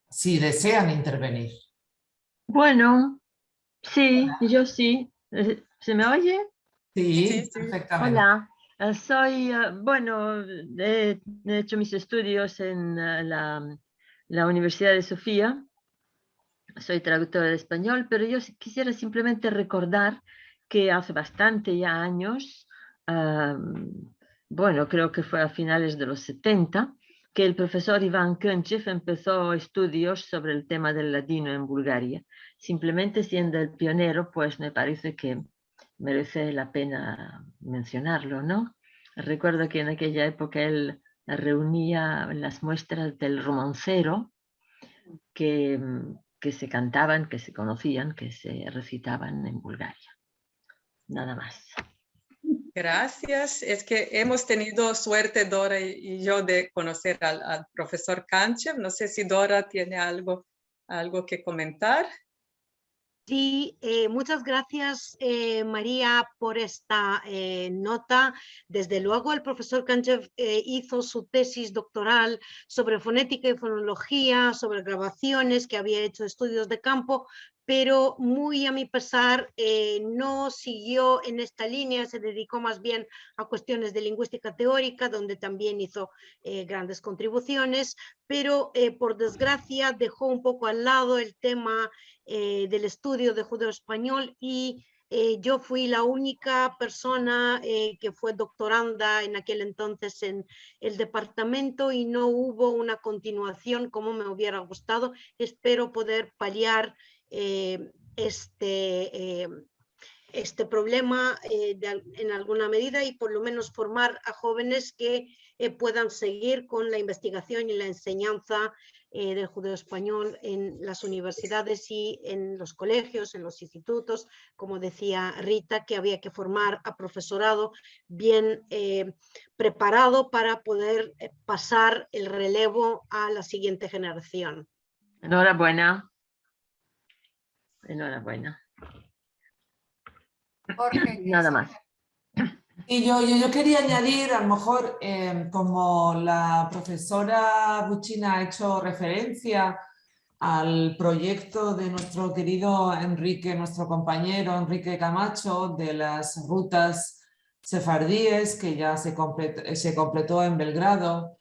si desean intervenir. Bueno, sí, yo sí. ¿Se me oye? Sí, perfectamente. Hola, soy, bueno, he hecho mis estudios en la Universidad de Sofía. Soy traductora de español, pero yo quisiera simplemente recordar que hace bastante ya años, bueno, creo que fue a finales de los 70, que el profesor Iván Köntchev empezó estudios sobre el tema del ladino en Bulgaria. Simplemente siendo el pionero, pues me parece que merece la pena mencionarlo, ¿no? Recuerdo que en aquella época él reunía las muestras del romancero que se cantaban, que se conocían, que se recitaban en Bulgaria. Nada más. Gracias. Es que hemos tenido suerte, Dora y yo, de conocer al profesor Köntchev. No sé si Dora tiene algo que comentar. Sí, muchas gracias, María, por esta nota. Desde luego, el profesor Köntchev hizo su tesis doctoral sobre fonética y fonología, sobre grabaciones, que había hecho estudios de campo, pero muy a mi pesar no siguió en esta línea, se dedicó más bien a cuestiones de lingüística teórica, donde también hizo grandes contribuciones, pero por desgracia dejó un poco al lado el tema del estudio de judeo-español y yo fui la única persona que fue doctoranda en aquel entonces en el departamento y no hubo una continuación como me hubiera gustado. Espero poder paliar este problema en alguna medida y por lo menos formar a jóvenes que puedan seguir con la investigación y la enseñanza del judeo-español en las universidades y en los colegios, en los institutos, como decía Rita, que había que formar a profesorado bien preparado para poder pasar el relevo a la siguiente generación. Enhorabuena. Enhorabuena. Jorge, nada más. Y yo quería añadir, a lo mejor, como la profesora Buchina ha hecho referencia al proyecto de nuestro querido Enrique, nuestro compañero Enrique Camacho, de las rutas sefardíes, que ya se completó en Belgrado.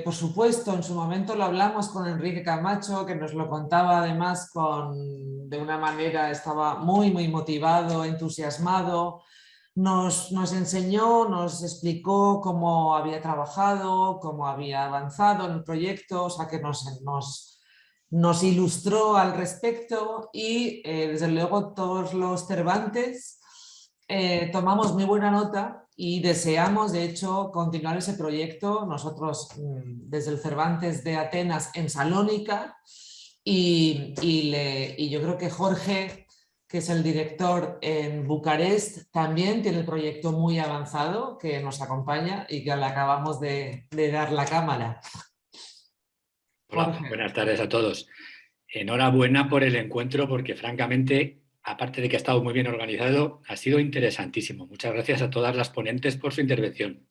Por supuesto, en su momento lo hablamos con Enrique Camacho, que nos lo contaba además de una manera, estaba muy motivado, entusiasmado. Nos enseñó, nos explicó cómo había trabajado, cómo había avanzado en el proyecto, o sea que nos ilustró al respecto y desde luego todos los Cervantes tomamos muy buena nota y deseamos de hecho continuar ese proyecto nosotros desde el Cervantes de Atenas en Salónica y yo creo que Jorge, que es el director en Bucarest, también tiene el proyecto muy avanzado que nos acompaña y que le acabamos de dar la cámara. Hola, buenas tardes a todos. Enhorabuena por el encuentro porque francamente, aparte de que ha estado muy bien organizado, ha sido interesantísimo. Muchas gracias a todas las ponentes por su intervención.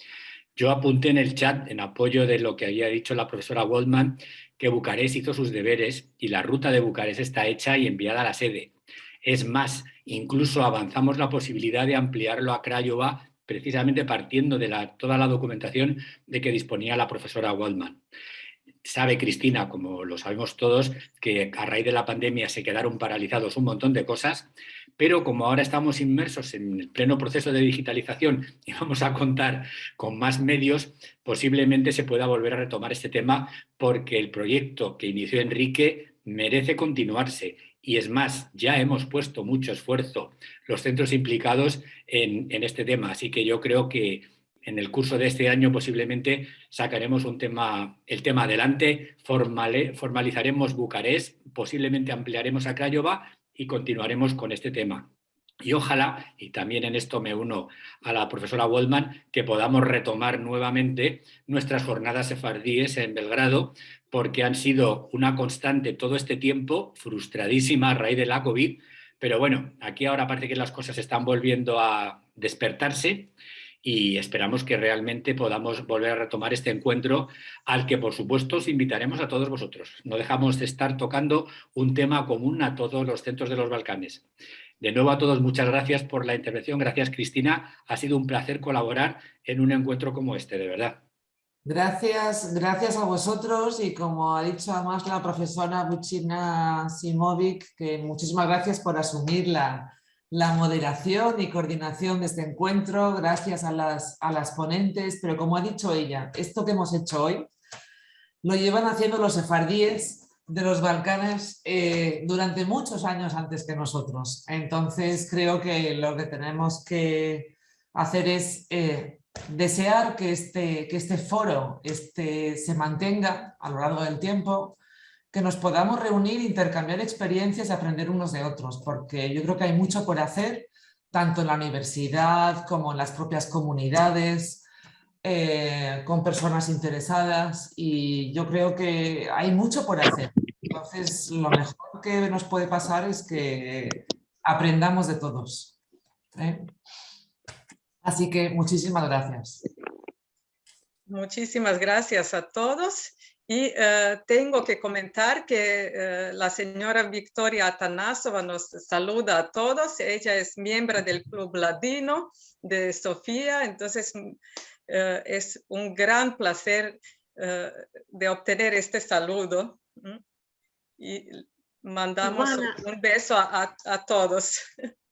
Yo apunté en el chat, en apoyo de lo que había dicho la profesora Waldman, que Bucarest hizo sus deberes y la ruta de Bucarest está hecha y enviada a la sede. Es más, incluso avanzamos la posibilidad de ampliarlo a Craiova, precisamente partiendo de toda la documentación de que disponía la profesora Waldman. Sabe Cristina, como lo sabemos todos, que a raíz de la pandemia se quedaron paralizados un montón de cosas, pero como ahora estamos inmersos en el pleno proceso de digitalización y vamos a contar con más medios, posiblemente se pueda volver a retomar este tema, porque el proyecto que inició Enrique merece continuarse. Y es más, ya hemos puesto mucho esfuerzo los centros implicados en este tema, así que yo creo que en el curso de este año posiblemente sacaremos el tema adelante, formalizaremos Bucarest, posiblemente ampliaremos a Craiova y continuaremos con este tema. Y ojalá, y también en esto me uno a la profesora Waldman, que podamos retomar nuevamente nuestras jornadas sefardíes en Belgrado, porque han sido una constante todo este tiempo, frustradísima a raíz de la COVID, pero bueno, aquí ahora parece que las cosas están volviendo a despertarse y esperamos que realmente podamos volver a retomar este encuentro, al que por supuesto os invitaremos a todos vosotros. No dejamos de estar tocando un tema común a todos los centros de los Balcanes. De nuevo a todos, muchas gracias por la intervención. Gracias, Cristina. Ha sido un placer colaborar en un encuentro como este, de verdad. Gracias a vosotros, y como ha dicho además la profesora Bucina Simovic, que muchísimas gracias por asumir la moderación y coordinación de este encuentro. Gracias a las ponentes, pero como ha dicho ella, esto que hemos hecho hoy lo llevan haciendo los sefardíes de los Balcanes durante muchos años antes que nosotros. Entonces creo que lo que tenemos que hacer es desear que este foro se mantenga a lo largo del tiempo, que nos podamos reunir, intercambiar experiencias y aprender unos de otros, porque yo creo que hay mucho por hacer, tanto en la universidad como en las propias comunidades, con personas interesadas, y yo creo que hay mucho por hacer. Entonces, lo mejor que nos puede pasar es que aprendamos de todos. Así que muchísimas gracias. Muchísimas gracias a todos. Y tengo que comentar que la señora Victoria Atanasova nos saluda a todos. Ella es miembro del Club Ladino de Sofía, entonces es un gran placer de obtener este saludo. Y mandamos Ivana, un beso a todos.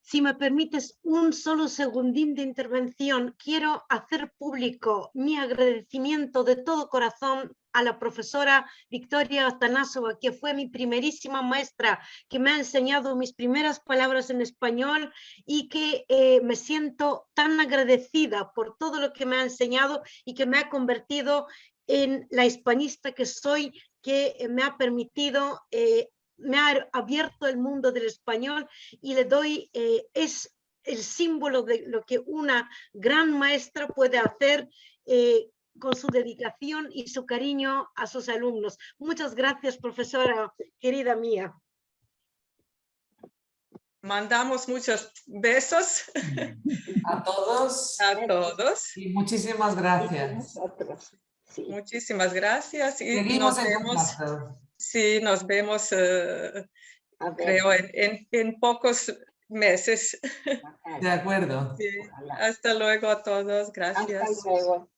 si me permites un solo segundín de intervención, quiero hacer público mi agradecimiento de todo corazón a la profesora Victoria Atanasova, que fue mi primerísima maestra, que me ha enseñado mis primeras palabras en español, y que me siento tan agradecida por todo lo que me ha enseñado y que me ha convertido en la hispanista que soy, que me ha permitido me ha abierto el mundo del español, y le doy, es el símbolo de lo que una gran maestra puede hacer con su dedicación y su cariño a sus alumnos. Muchas gracias, profesora querida mía. Mandamos muchos besos a todos. A todos. Y muchísimas gracias. Sí. Muchísimas gracias. Y seguimos nos vemos. Sí, nos vemos, creo, en pocos meses. De acuerdo. Sí. Hasta luego a todos. Gracias. Hasta luego.